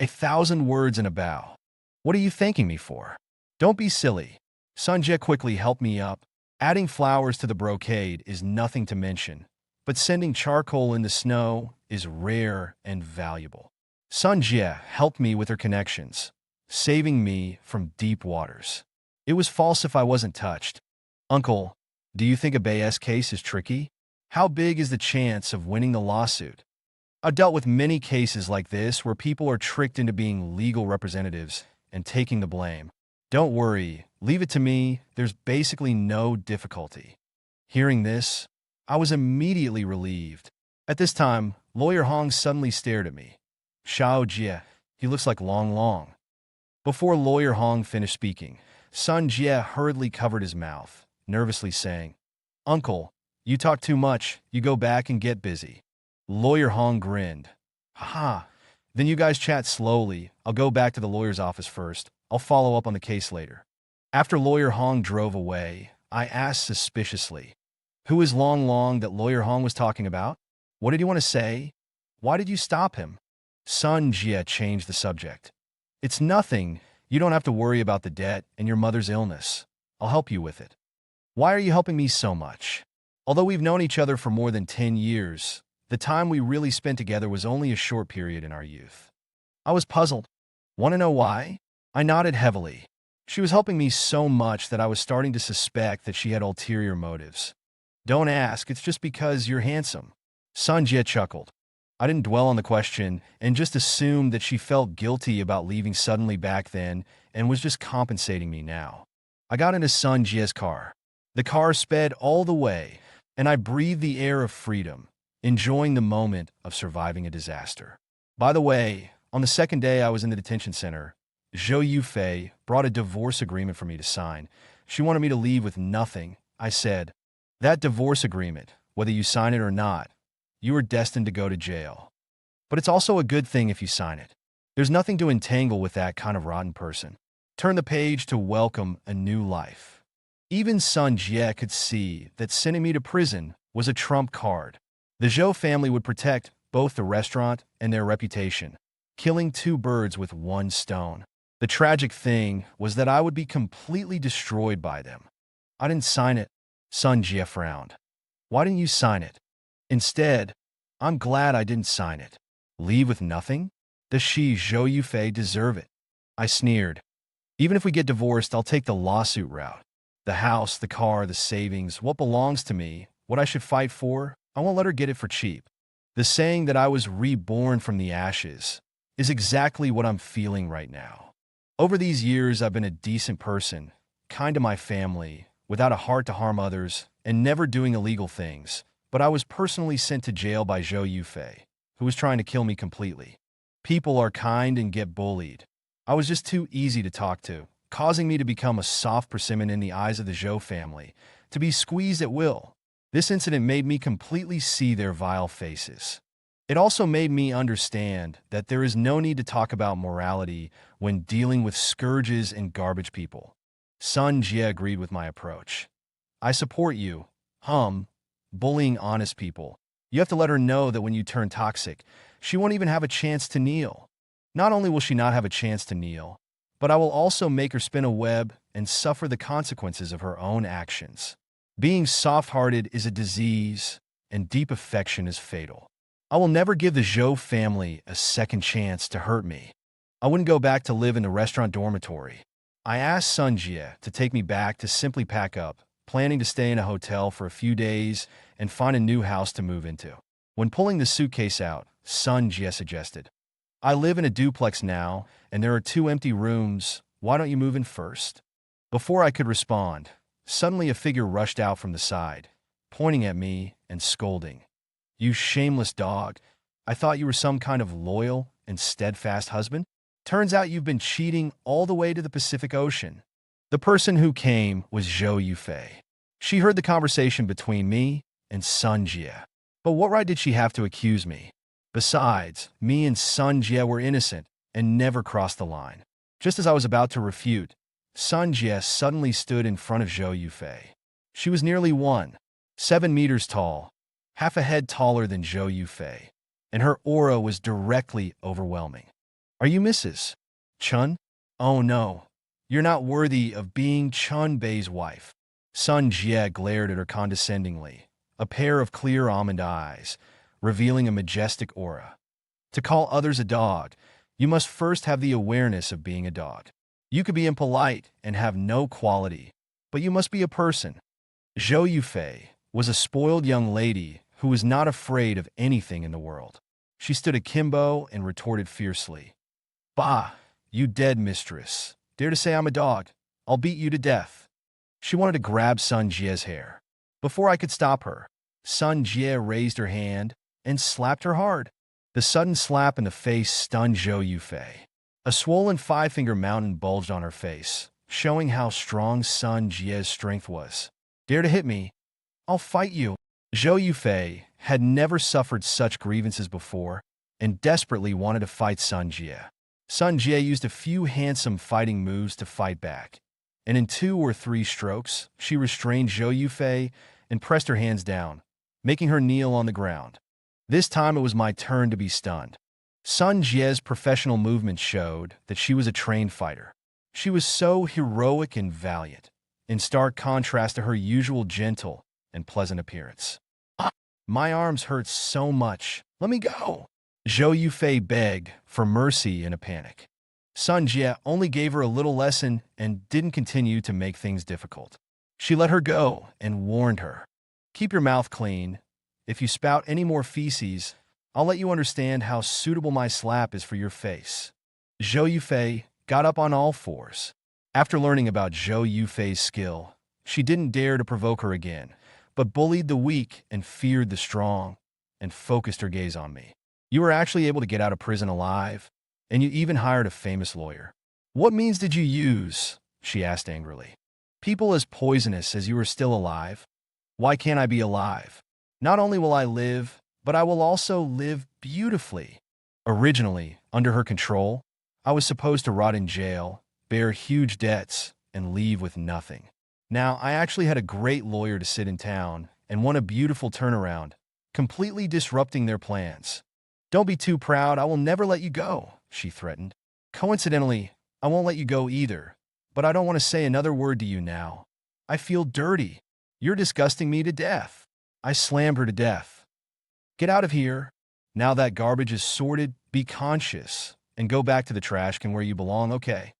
1,000 words in a bow. What are you thanking me for? Don't be silly. Sun Jie quickly helped me up. Adding flowers to the brocade is nothing to mention, but sending charcoal in the snow is rare and valuable. Sun Jie helped me with her connections, saving me from deep waters. It was false if I wasn't touched. Uncle, do you think a Bayes case is tricky? How big is the chance of winning the lawsuit? I've dealt with many cases like this where people are tricked into being legal representatives and taking the blame. Don't worry, leave it to me, there's basically no difficulty. Hearing this, I was immediately relieved. At this time, Lawyer Hong suddenly stared at me. Xiao Jie, he looks like Long Long. Before Lawyer Hong finished speaking, Sun Jie hurriedly covered his mouth, nervously saying, Uncle, you talk too much, you go back and get busy. Lawyer Hong grinned. Ha! Then you guys chat slowly, I'll go back to the lawyer's office first. I'll follow up on the case later. After Lawyer Hong drove away, I asked suspiciously, who is Long Long that Lawyer Hong was talking about? What did he want to say? Why did you stop him? Sun Jie changed the subject. It's nothing. You don't have to worry about the debt and your mother's illness. I'll help you with it. Why are you helping me so much? Although we've known each other for more than 10 years, the time we really spent together was only a short period in our youth. I was puzzled. Want to know why? I nodded heavily. She was helping me so much that I was starting to suspect that she had ulterior motives. Don't ask, it's just because you're handsome. Sun Jie chuckled. I didn't dwell on the question and just assumed that she felt guilty about leaving suddenly back then and was just compensating me now. I got into Sun Jie's car. The car sped all the way, and I breathed the air of freedom, enjoying the moment of surviving a disaster. By the way, on the second day I was in the detention center, Zhou Yufei brought a divorce agreement for me to sign. She wanted me to leave with nothing. I said, that divorce agreement, whether you sign it or not, you are destined to go to jail. But it's also a good thing if you sign it. There's nothing to entangle with that kind of rotten person. Turn the page to welcome a new life. Even Sun Jie could see that sending me to prison was a trump card. The Zhou family would protect both the restaurant and their reputation, killing 2 birds with 1 stone. The tragic thing was that I would be completely destroyed by them. I didn't sign it. Sun Jie frowned. Why didn't you sign it? Instead, I'm glad I didn't sign it. Leave with nothing? Does she, Zhou Yufei, deserve it? I sneered. Even if we get divorced, I'll take the lawsuit route. The house, the car, the savings, what belongs to me, what I should fight for, I won't let her get it for cheap. The saying that I was reborn from the ashes is exactly what I'm feeling right now. Over these years, I've been a decent person, kind to my family, without a heart to harm others, and never doing illegal things. But I was personally sent to jail by Zhou Yufei, who was trying to kill me completely. People are kind and get bullied. I was just too easy to talk to, causing me to become a soft persimmon in the eyes of the Zhou family, to be squeezed at will. This incident made me completely see their vile faces. It also made me understand that there is no need to talk about morality when dealing with scourges and garbage people. Sun Jie agreed with my approach. I support you. Bullying honest people. You have to let her know that when you turn toxic, she won't even have a chance to kneel. Not only will she not have a chance to kneel, but I will also make her spin a web and suffer the consequences of her own actions. Being soft-hearted is a disease, and deep affection is fatal. I will never give the Zhou family a second chance to hurt me. I wouldn't go back to live in the restaurant dormitory. I asked Sun Jie to take me back to simply pack up, planning to stay in a hotel for a few days and find a new house to move into. When pulling the suitcase out, Sun Jie suggested, "I live in a duplex now, and there are 2 empty rooms. Why don't you move in first?" Before I could respond, suddenly a figure rushed out from the side, pointing at me and scolding. "You shameless dog. I thought you were some kind of loyal and steadfast husband. Turns out you've been cheating all the way to the Pacific Ocean." The person who came was Zhou Yufei. She heard the conversation between me and Sun Jie. But what right did she have to accuse me? Besides, me and Sun Jie were innocent and never crossed the line. Just as I was about to refute, Sun Jie suddenly stood in front of Zhou Yufei. She was nearly 1.7 meters tall, half a head taller than Zhou Yufei, and her aura was directly overwhelming. "Are you Mrs. Chun? Oh no, you're not worthy of being Chun Bei's wife." Sun Jie glared at her condescendingly, a pair of clear almond eyes, revealing a majestic aura. To call others a dog, you must first have the awareness of being a dog. You could be impolite and have no quality, but you must be a person. Zhou Yufei was a spoiled young lady who was not afraid of anything in the world. She stood akimbo and retorted fiercely, "Bah, you dead mistress. Dare to say I'm a dog? I'll beat you to death." She wanted to grab Sun Jie's hair. Before I could stop her, Sun Jie raised her hand and slapped her hard. The sudden slap in the face stunned Zhou Yufei. A swollen 5-finger mountain bulged on her face, showing how strong Sun Jie's strength was. "Dare to hit me? I'll fight you." Zhou Yufei had never suffered such grievances before and desperately wanted to fight Sun Jie. Sun Jie used a few handsome fighting moves to fight back, and in 2 or 3 strokes, she restrained Zhou Yufei and pressed her hands down, making her kneel on the ground. This time it was my turn to be stunned. Sun Jie's professional movements showed that she was a trained fighter. She was so heroic and valiant, in stark contrast to her usual gentle and pleasant appearance. "Ah, my arms hurt so much. Let me go." Zhou Yufei begged for mercy in a panic. Sun Jie only gave her a little lesson and didn't continue to make things difficult. She let her go and warned her, "Keep your mouth clean. If you spout any more feces, I'll let you understand how suitable my slap is for your face." Zhou Yufei got up on all fours. After learning about Zhou Yufei's skill, she didn't dare to provoke her again, but bullied the weak and feared the strong, and focused her gaze on me. "You were actually able to get out of prison alive, and you even hired a famous lawyer. What means did you use?" she asked angrily. "People as poisonous as you are still alive? Why can't I be alive? Not only will I live, but I will also live beautifully." Originally, under her control, I was supposed to rot in jail, bear huge debts, and leave with nothing. Now, I actually had a great lawyer to sit in town and won a beautiful turnaround, completely disrupting their plans. "Don't be too proud, I will never let you go," she threatened. "Coincidentally, I won't let you go either, but I don't want to say another word to you now. I feel dirty. You're disgusting me to death." I slammed her to death. "Get out of here. Now that garbage is sorted, be conscious, and go back to the trash can where you belong, okay?"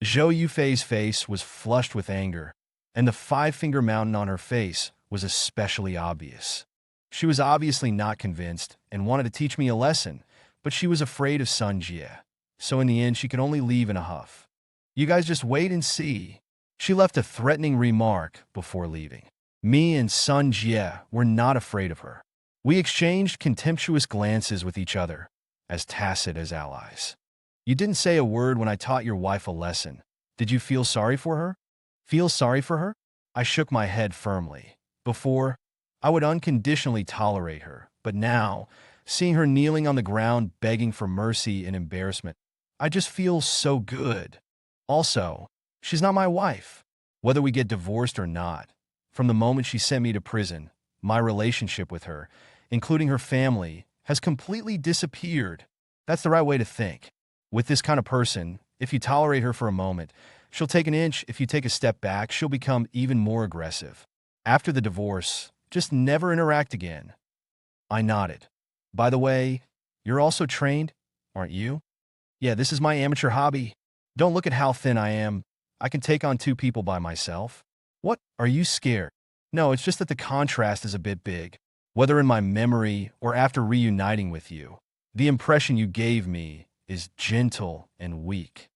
Zhou Yufei's face was flushed with anger, and the 5-finger mountain on her face was especially obvious. She was obviously not convinced and wanted to teach me a lesson, but she was afraid of Sun Jie, so in the end she could only leave in a huff. "You guys just wait and see." She left a threatening remark before leaving. Me and Sun Jie were not afraid of her. We exchanged contemptuous glances with each other, as tacit as allies. "You didn't say a word when I taught your wife a lesson. Did you feel sorry for her?" "Feel sorry for her?" I shook my head firmly. Before, I would unconditionally tolerate her, but now, seeing her kneeling on the ground begging for mercy and embarrassment, I just feel so good. Also, she's not my wife. Whether we get divorced or not, from the moment she sent me to prison, my relationship with her, including her family, has completely disappeared. That's the right way to think. With this kind of person, if you tolerate her for a moment, She'll take an inch. If you take a step back, she'll become even more aggressive. After the divorce, just never interact again. I nodded. By the way, you're also trained, aren't you? Yeah, this is my amateur hobby. Don't look at how thin I am. I can take on two people by myself. What? Are you scared? No, it's just that the contrast is a bit big. Whether in my memory or after reuniting with you, the impression you gave me is gentle and weak.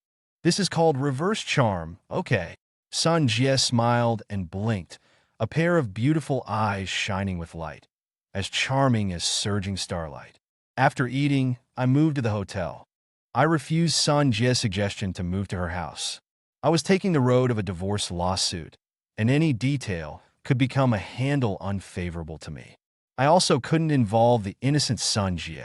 This is called reverse charm. Okay. Sun Jie smiled and blinked, a pair of beautiful eyes shining with light, as charming as surging starlight. After eating, I moved to the hotel. I refused Sun Jie's suggestion to move to her house. I was taking the road of a divorce lawsuit, and any detail could become a handle unfavorable to me. I also couldn't involve the innocent Sun Jie.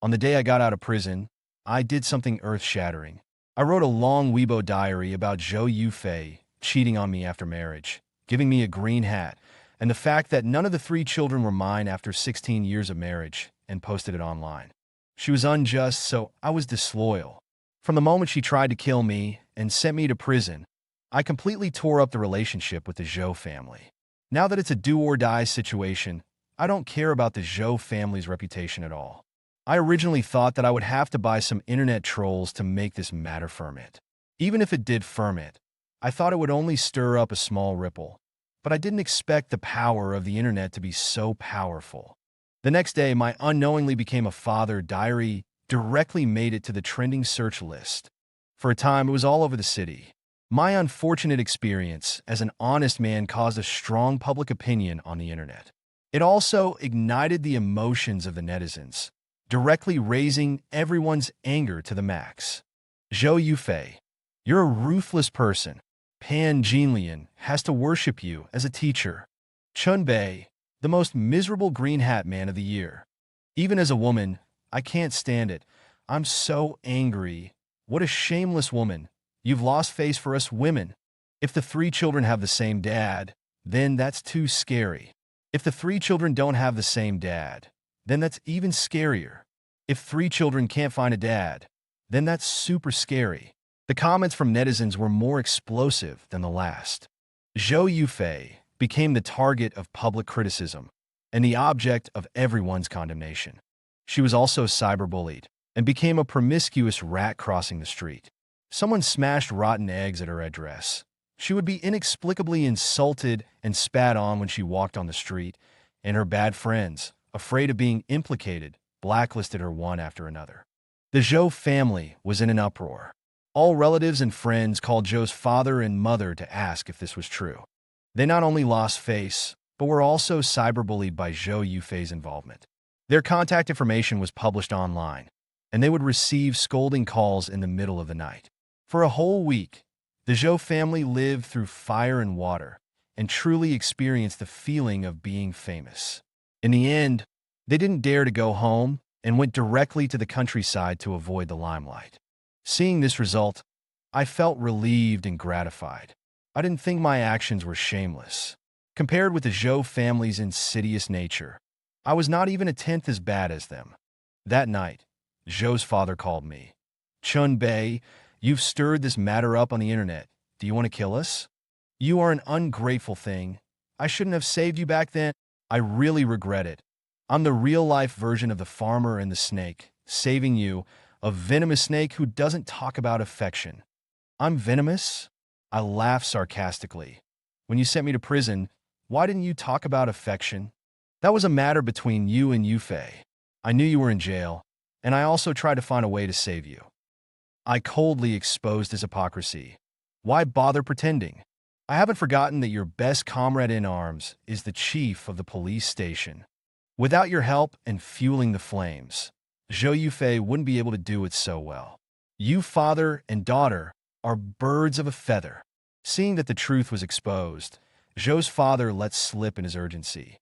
On the day I got out of prison, I did something earth-shattering. I wrote a long Weibo diary about Zhou Yufei cheating on me after marriage, giving me a green hat, and the fact that none of the 3 children were mine after 16 years of marriage, and posted it online. She was unjust, so I was disloyal. From the moment she tried to kill me and sent me to prison, I completely tore up the relationship with the Zhou family. Now that it's a do-or-die situation, I don't care about the Zhou family's reputation at all. I originally thought that I would have to buy some internet trolls to make this matter ferment. Even if it did ferment, I thought it would only stir up a small ripple, but I didn't expect the power of the internet to be so powerful. The next day, my unknowingly became a father diary directly made it to the trending search list. For a time, it was all over the city. My unfortunate experience as an honest man caused a strong public opinion on the internet. It also ignited the emotions of the netizens, directly raising everyone's anger to the max. Zhou Yufei, you're a ruthless person. Pan Jinlian has to worship you as a teacher. Chun Bei, the most miserable green hat man of the year. Even as a woman, I can't stand it. I'm so angry. What a shameless woman. You've lost face for us women. If the 3 children have the same dad, then that's too scary. If the 3 children don't have the same dad, then that's even scarier. If 3 children can't find a dad, then that's super scary. The comments from netizens were more explosive than the last. Zhou Yufei became the target of public criticism and the object of everyone's condemnation. She was also cyberbullied and became a promiscuous rat crossing the street. Someone smashed rotten eggs at her address. She would be inexplicably insulted and spat on when she walked on the street, and her bad friends, afraid of being implicated, blacklisted her one after another. The Zhou family was in an uproar. All relatives and friends called Zhou's father and mother to ask if this was true. They not only lost face, but were also cyberbullied by Zhou Yufei's involvement. Their contact information was published online, and they would receive scolding calls in the middle of the night. For a whole week, the Zhou family lived through fire and water and truly experienced the feeling of being famous. In the end, they didn't dare to go home and went directly to the countryside to avoid the limelight. Seeing this result, I felt relieved and gratified. I didn't think my actions were shameless. Compared with the Zhou family's insidious nature, I was not even a tenth as bad as them. That night, Zhou's father called me. Chun Bei, you've stirred this matter up on the internet. Do you want to kill us? You are an ungrateful thing. I shouldn't have saved you back then. I really regret it. I'm the real-life version of the farmer and the snake, saving you, a venomous snake who doesn't talk about affection. I'm venomous? I laughed sarcastically. When you sent me to prison, why didn't you talk about affection? That was a matter between you and Yufei. I knew you were in jail, and I also tried to find a way to save you. I coldly exposed his hypocrisy. Why bother pretending? I haven't forgotten that your best comrade in arms is the chief of the police station. Without your help and fueling the flames, Zhou Yufei wouldn't be able to do it so well. You, father and daughter, are birds of a feather. Seeing that the truth was exposed, Zhou's father let slip in his urgency.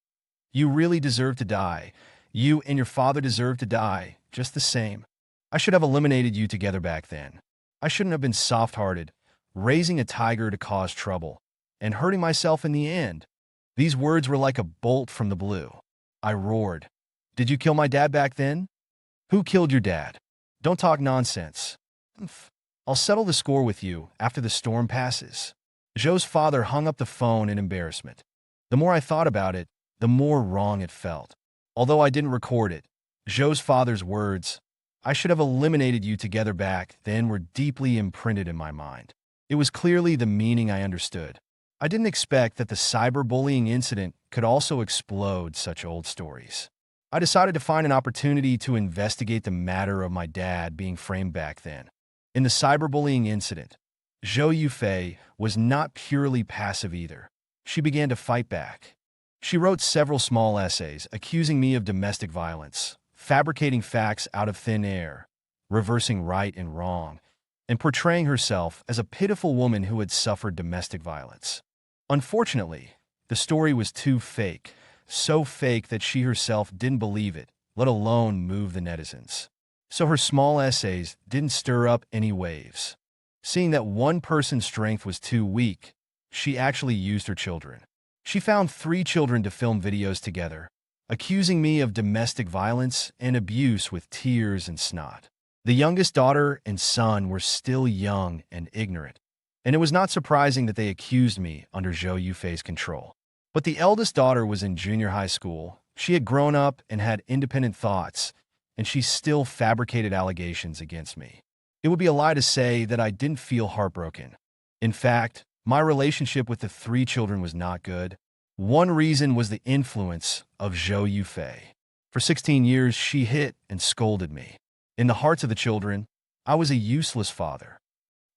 You really deserve to die. You and your father deserve to die, just the same. I should have eliminated you together back then. I shouldn't have been soft-hearted, raising a tiger to cause trouble, and hurting myself in the end. These words were like a bolt from the blue. I roared. Did you kill my dad back then? Who killed your dad? Don't talk nonsense. I'll settle the score with you after the storm passes. Zhou's father hung up the phone in embarrassment. The more I thought about it, the more wrong it felt. Although I didn't record it, Zhou's father's words, "I should have eliminated you together back then," were deeply imprinted in my mind. It was clearly the meaning I understood. I didn't expect that the cyberbullying incident could also explode such old stories. I decided to find an opportunity to investigate the matter of my dad being framed back then. In the cyberbullying incident, Zhou Yufei was not purely passive either. She began to fight back. She wrote several small essays accusing me of domestic violence, fabricating facts out of thin air, reversing right and wrong, and portraying herself as a pitiful woman who had suffered domestic violence. Unfortunately, the story was too fake, so fake that she herself didn't believe it, let alone move the netizens. So her small essays didn't stir up any waves. Seeing that one person's strength was too weak, she actually used her children. She found 3 children to film videos together, accusing me of domestic violence and abuse with tears and snot. The youngest daughter and son were still young and ignorant, and it was not surprising that they accused me under Zhou Yufei's control. But the eldest daughter was in junior high school. She had grown up and had independent thoughts, and she still fabricated allegations against me. It would be a lie to say that I didn't feel heartbroken. In fact, my relationship with the 3 children was not good. One reason was the influence of Zhou Yufei. For 16 years, she hit and scolded me. In the hearts of the children, I was a useless father.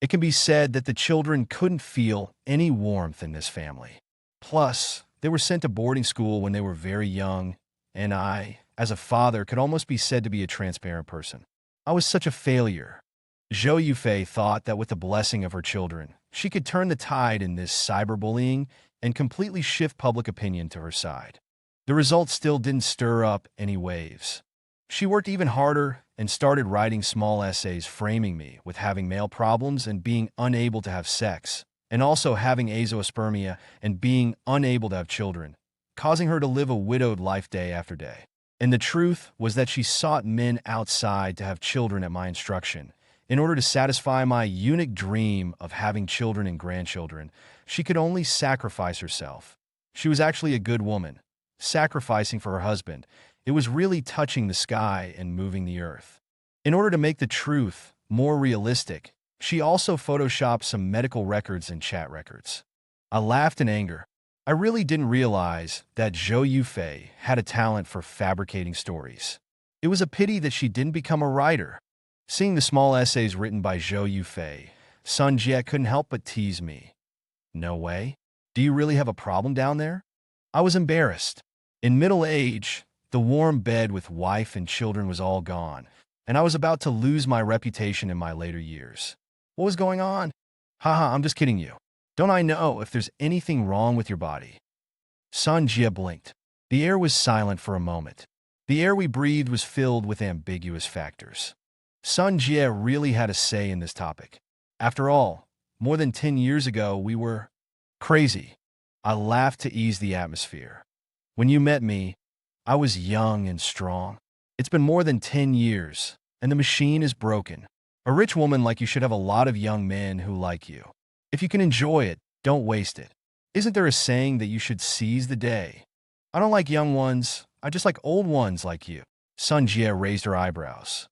It can be said that the children couldn't feel any warmth in this family. Plus, they were sent to boarding school when they were very young, and I, as a father, could almost be said to be a transparent person. I was such a failure. Zhou Yufei thought that with the blessing of her children, she could turn the tide in this cyberbullying and completely shift public opinion to her side. The result still didn't stir up any waves. She worked even harder and started writing small essays framing me with having male problems and being unable to have sex, and also having azoospermia and being unable to have children, causing her to live a widowed life day after day. And the truth was that she sought men outside to have children at my instruction. In order to satisfy my unique dream of having children and grandchildren, she could only sacrifice herself. She was actually a good woman, sacrificing for her husband. It was really touching the sky and moving the earth. In order to make the truth more realistic, she also photoshopped some medical records and chat records. I laughed in anger. I really didn't realize that Zhou Yufei had a talent for fabricating stories. It was a pity that she didn't become a writer. Seeing the small essays written by Zhou Yufei, Sun Jie couldn't help but tease me. "No way? Do you really have a problem down there?" I was embarrassed. In middle age, the warm bed with wife and children was all gone, and I was about to lose my reputation in my later years. What was going on? Haha, I'm just kidding you. Don't I know if there's anything wrong with your body? Sun Jie blinked. The air was silent for a moment. The air we breathed was filled with ambiguous factors. Sun Jie really had a say in this topic. After all, more than 10 years ago, we were crazy. I laughed to ease the atmosphere. When you met me, I was young and strong. It's been more than 10 years, and the machine is broken. A rich woman like you should have a lot of young men who like you. If you can enjoy it, don't waste it. Isn't there a saying that you should seize the day? I don't like young ones. I just like old ones like you. Sun Jie raised her eyebrows.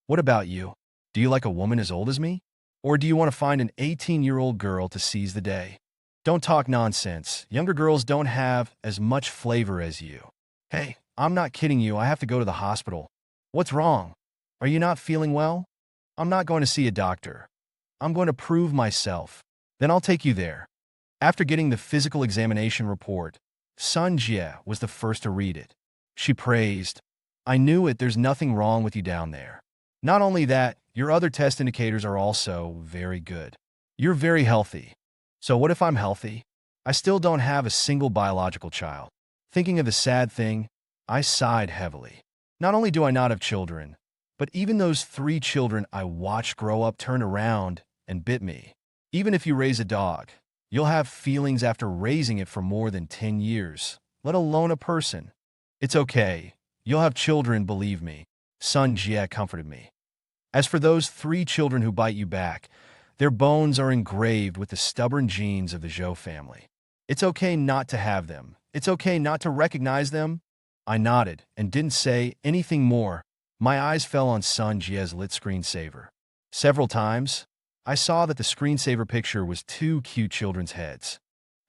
What about you? Do you like a woman as old as me? Or do you want to find an 18-year-old girl to seize the day? Don't talk nonsense. Younger girls don't have as much flavor as you. Hey, I'm not kidding you. I have to go to the hospital. What's wrong? Are you not feeling well? I'm not going to see a doctor. I'm going to prove myself. Then I'll take you there. After getting the physical examination report, Sun Jie was the first to read it. She praised, "I knew it. There's nothing wrong with you down there. Not only that, your other test indicators are also very good. You're very healthy." So what if I'm healthy? I still don't have a single biological child. Thinking of the sad thing, I sighed heavily. Not only do I not have children, but even those 3 children I watched grow up turned around and bit me. Even if you raise a dog, you'll have feelings after raising it for more than 10 years, let alone a person. It's okay. You'll have children, believe me. Sun Jie comforted me. As for those 3 children who bite you back, their bones are engraved with the stubborn genes of the Zhou family. It's okay not to have them. It's okay not to recognize them. I nodded and didn't say anything more. My eyes fell on Sun Jie's lit screensaver. Several times, I saw that the screensaver picture was 2 cute children's heads.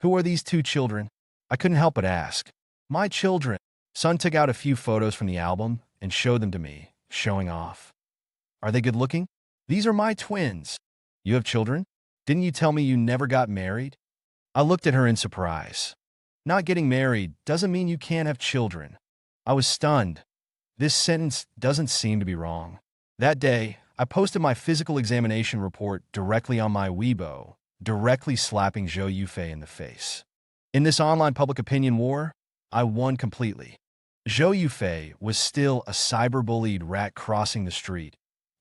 Who are these 2 children? I couldn't help but ask. My children. Sun took out a few photos from the album and showed them to me, showing off. Are they good looking? These are my twins. You have children? Didn't you tell me you never got married? I looked at her in surprise. Not getting married doesn't mean you can't have children. I was stunned. This sentence doesn't seem to be wrong. That day, I posted my physical examination report directly on my Weibo, directly slapping Zhou Yufei in the face. In this online public opinion war, I won completely. Zhou Yufei was still a cyberbullied rat crossing the street,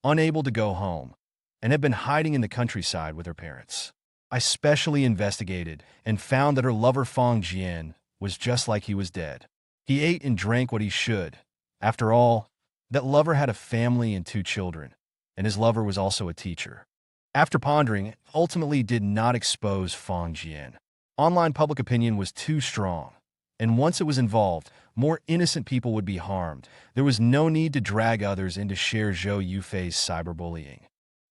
unable to go home, and had been hiding in the countryside with her parents. I specially investigated and found that her lover Fang Jian was just like he was dead. He ate and drank what he should. After all, that lover had a family and 2 children, and his lover was also a teacher. After pondering, ultimately did not expose Fang Jian. Online public opinion was too strong, and once it was involved, more innocent people would be harmed. There was no need to drag others in to share Zhou Yufei's cyberbullying.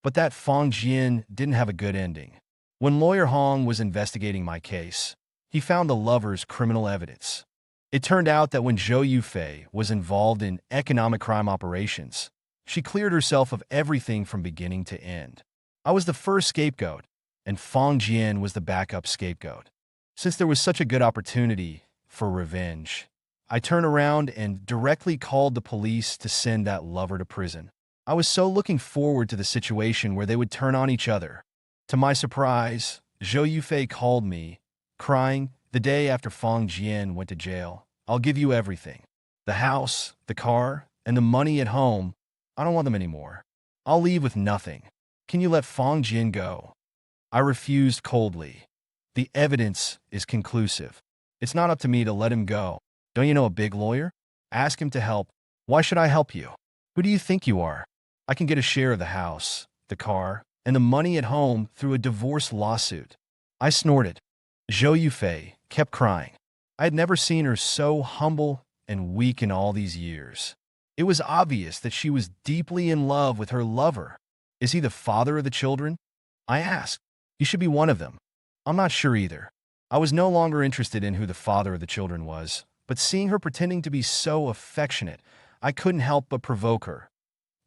But that Fang Jian didn't have a good ending. When lawyer Hong was investigating my case, he found the lover's criminal evidence. It turned out that when Zhou Yufei was involved in economic crime operations, she cleared herself of everything from beginning to end. I was the first scapegoat, and Fang Jian was the backup scapegoat. Since there was such a good opportunity for revenge, I turned around and directly called the police to send that lover to prison. I was so looking forward to the situation where they would turn on each other. To my surprise, Zhou Yufei called me, crying, the day after Fang Jian went to jail. I'll give you everything. The house, the car, and the money at home. I don't want them anymore. I'll leave with nothing. Can you let Fang Jian go? I refused coldly. The evidence is conclusive. It's not up to me to let him go. Don't you know a big lawyer? Ask him to help. Why should I help you? Who do you think you are? I can get a share of the house, the car, and the money at home through a divorce lawsuit. I snorted. Zhou Yufei kept crying. I had never seen her so humble and weak in all these years. It was obvious that she was deeply in love with her lover. Is he the father of the children? I asked. He should be one of them. I'm not sure either. I was no longer interested in who the father of the children was, but seeing her pretending to be so affectionate, I couldn't help but provoke her.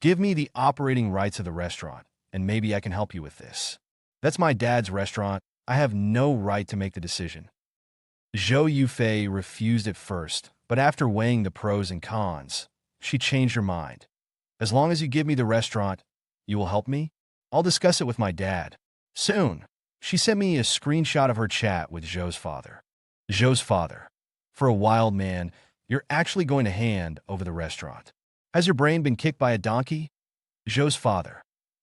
Give me the operating rights of the restaurant, and maybe I can help you with this. That's my dad's restaurant. I have no right to make the decision. Zhou Yufei refused at first, but after weighing the pros and cons, she changed her mind. As long as you give me the restaurant, you will help me? I'll discuss it with my dad. Soon. She sent me a screenshot of her chat with Zhou's father. Zhou's father. For a wild man, you're actually going to hand over the restaurant. Has your brain been kicked by a donkey? Zhou's father.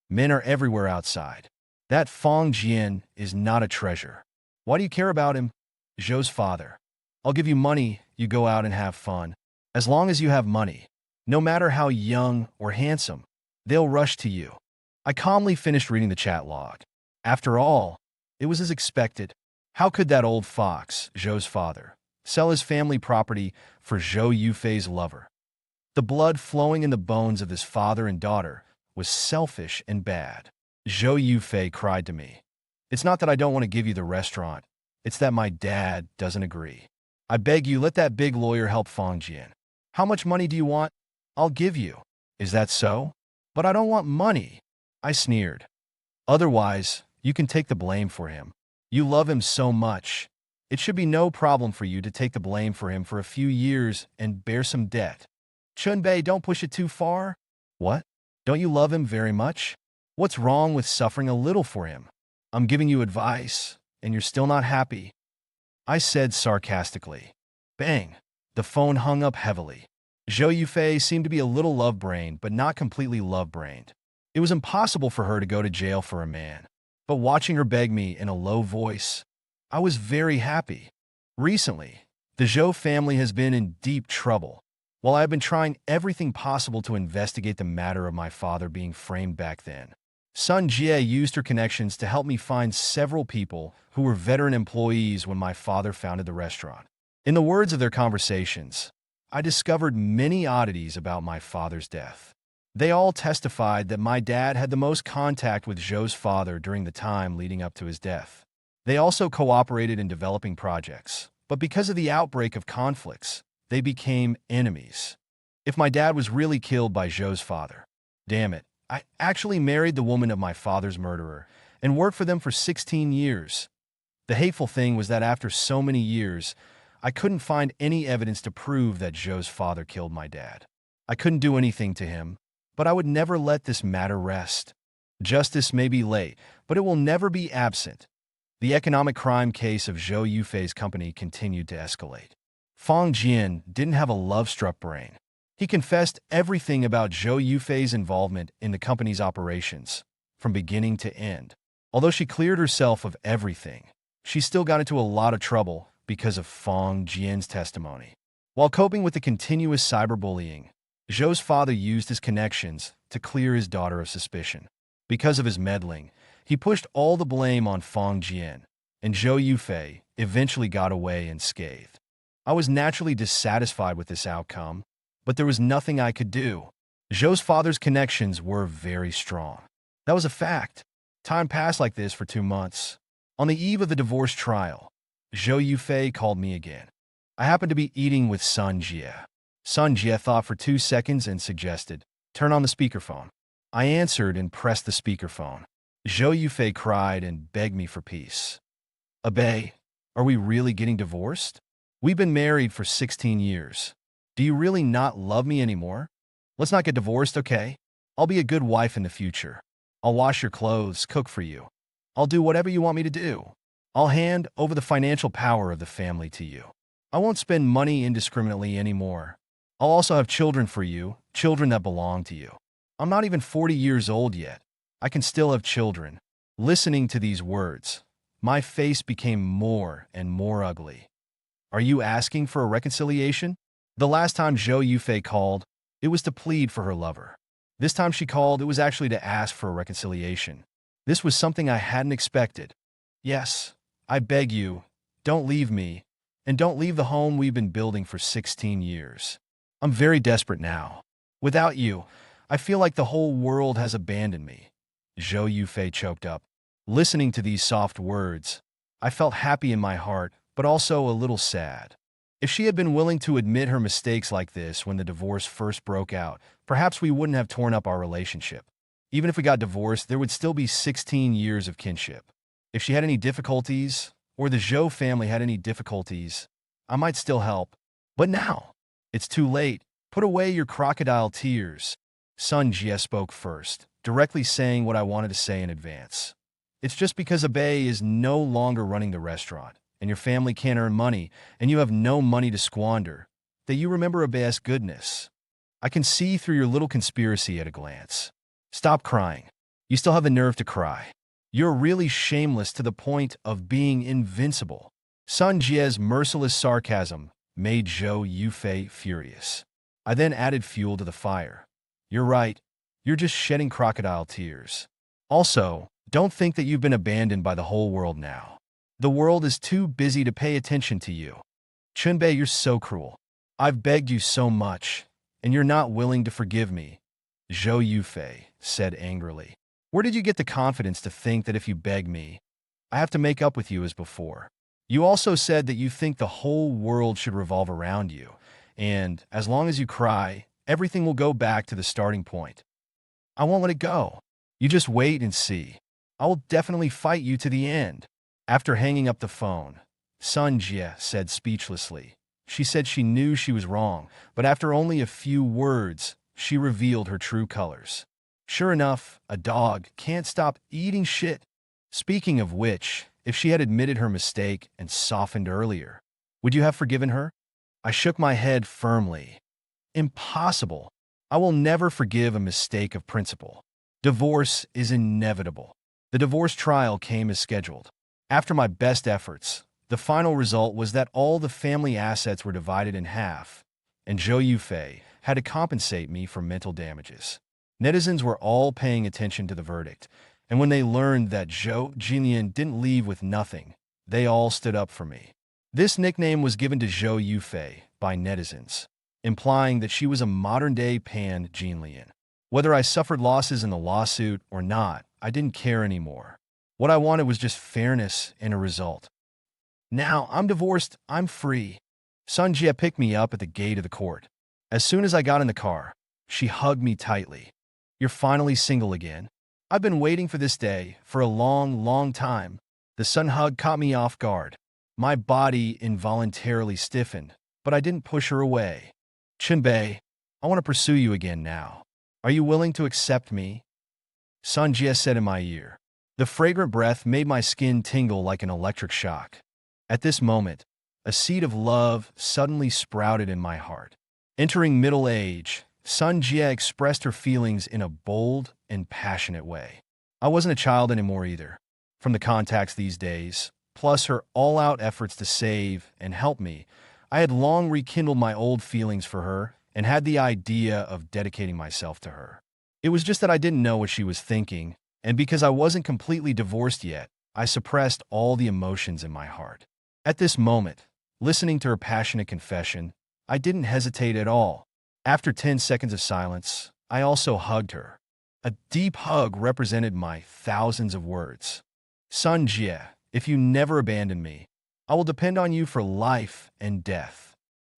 Men are everywhere outside. That Fang Jian is not a treasure. Why do you care about him? Zhou's father. I'll give you money, you go out and have fun. As long as you have money, no matter how young or handsome, they'll rush to you. I calmly finished reading the chat log. After all, it was as expected. How could that old fox, Zhou's father, sell his family property for Zhou Yufei's lover? The blood flowing in the bones of his father and daughter was selfish and bad. Zhou Yufei cried to me. It's not that I don't want to give you the restaurant. It's that my dad doesn't agree. I beg you, let that big lawyer help Fang Jian. How much money do you want? I'll give you. Is that so? But I don't want money. I sneered. Otherwise, you can take the blame for him. You love him so much. It should be no problem for you to take the blame for him for a few years and bear some debt. Chunbei, don't push it too far. What? Don't you love him very much? What's wrong with suffering a little for him? I'm giving you advice, and you're still not happy. I said sarcastically. Bang! The phone hung up heavily. Zhou Yufei seemed to be a little love-brained, but not completely love-brained. It was impossible for her to go to jail for a man. But watching her beg me in a low voice, I was very happy. Recently, the Zhou family has been in deep trouble. while I have been trying everything possible to investigate the matter of my father being framed back then. Sun Jie used her connections to help me find several people who were veteran employees when my father founded the restaurant. In the words of their conversations, I discovered many oddities about my father's death. They all testified that my dad had the most contact with Zhou's father during the time leading up to his death. They also cooperated in developing projects, but because of the outbreak of conflicts, they became enemies. If my dad was really killed by Zhou's father, damn it, I actually married the woman of my father's murderer and worked for them for 16 years. The hateful thing was that after so many years, I couldn't find any evidence to prove that Zhou's father killed my dad. I couldn't do anything to him, but I would never let this matter rest. Justice may be late, but it will never be absent. The economic crime case of Zhou Yufei's company continued to escalate. Fang Jian didn't have a love-struck brain. He confessed everything about Zhou Yufei's involvement in the company's operations, from beginning to end. Although she cleared herself of everything, she still got into a lot of trouble because of Fang Jian's testimony. While coping with the continuous cyberbullying, Zhou's father used his connections to clear his daughter of suspicion. Because of his meddling, he pushed all the blame on Fang Jian, and Zhou Yufei eventually got away unscathed. I was naturally dissatisfied with this outcome, but there was nothing I could do. Zhou's father's connections were very strong. That was a fact. Time passed like this for 2 months. On the eve of the divorce trial, Zhou Yufei called me again. I happened to be eating with Sun Jie. Sun Jie thought for 2 seconds and suggested, "Turn on the speakerphone." I answered and pressed the speakerphone. Zhou Yufei cried and begged me for peace. "Abe, are we really getting divorced? We've been married for 16 years. Do you really not love me anymore? Let's not get divorced, okay? I'll be a good wife in the future. I'll wash your clothes, cook for you. I'll do whatever you want me to do. I'll hand over the financial power of the family to you. I won't spend money indiscriminately anymore. I'll also have children for you, children that belong to you. I'm not even 40 years old yet. I can still have children." Listening to these words, my face became more and more ugly. Are you asking for a reconciliation? The last time Zhou Yufei called, it was to plead for her lover. This time she called, it was actually to ask for a reconciliation. This was something I hadn't expected. "Yes, I beg you, don't leave me, and don't leave the home we've been building for 16 years. I'm very desperate now. Without you, I feel like the whole world has abandoned me." Zhou Yufei choked up. Listening to these soft words, I felt happy in my heart, but also a little sad. If she had been willing to admit her mistakes like this when the divorce first broke out, perhaps we wouldn't have torn up our relationship. Even if we got divorced, there would still be 16 years of kinship. If she had any difficulties, or the Zhou family had any difficulties, I might still help. But now, it's too late. Put away your crocodile tears. Sun Jie spoke first, directly saying what I wanted to say in advance. It's just because Abe is no longer running the restaurant, and your family can't earn money, and you have no money to squander, that you remember Abe's goodness. I can see through your little conspiracy at a glance. Stop crying. You still have the nerve to cry. You're really shameless to the point of being invincible. Sun Jie's merciless sarcasm made Zhou Yufei furious. I then added fuel to the fire. You're right. You're just shedding crocodile tears. Also, don't think that you've been abandoned by the whole world now. The world is too busy to pay attention to you. Chunbei, you're so cruel. I've begged you so much, and you're not willing to forgive me. Zhou Yufei said angrily. Where did you get the confidence to think that if you beg me, I have to make up with you as before? You also said that you think the whole world should revolve around you, and as long as you cry, everything will go back to the starting point. I won't let it go. You just wait and see. I will definitely fight you to the end. After hanging up the phone, Sun Jie said speechlessly. She said she knew she was wrong, but after only a few words, she revealed her true colors. Sure enough, a dog can't stop eating shit. Speaking of which, if she had admitted her mistake and softened earlier, would you have forgiven her? I shook my head firmly. Impossible. I will never forgive a mistake of principle. Divorce is inevitable. The divorce trial came as scheduled. After my best efforts, the final result was that all the family assets were divided in half, and Zhou Yufei had to compensate me for mental damages. Netizens were all paying attention to the verdict, and when they learned that Zhou Jinlian didn't leave with nothing, they all stood up for me. This nickname was given to Zhou Yufei by netizens, implying that she was a modern-day Pan Jinlian. Whether I suffered losses in the lawsuit or not, I didn't care anymore. What I wanted was just fairness and a result. Now, I'm divorced, I'm free. Sun Jie picked me up at the gate of the court. As soon as I got in the car, she hugged me tightly. You're finally single again. I've been waiting for this day for a long, long time. The sun hug caught me off guard. My body involuntarily stiffened, but I didn't push her away. Chenbei, I want to pursue you again now. Are you willing to accept me? Sun Jie said in my ear. The fragrant breath made my skin tingle like an electric shock. At this moment, a seed of love suddenly sprouted in my heart. Entering middle age, Sun Jie expressed her feelings in a bold and passionate way. I wasn't a child anymore either. From the contacts these days, plus her all-out efforts to save and help me, I had long rekindled my old feelings for her and had the idea of dedicating myself to her. It was just that I didn't know what she was thinking, and because I wasn't completely divorced yet, I suppressed all the emotions in my heart. At this moment, listening to her passionate confession, I didn't hesitate at all. After 10 seconds of silence, I also hugged her. A deep hug represented my thousands of words. Sun Jie, if you never abandon me, I will depend on you for life and death.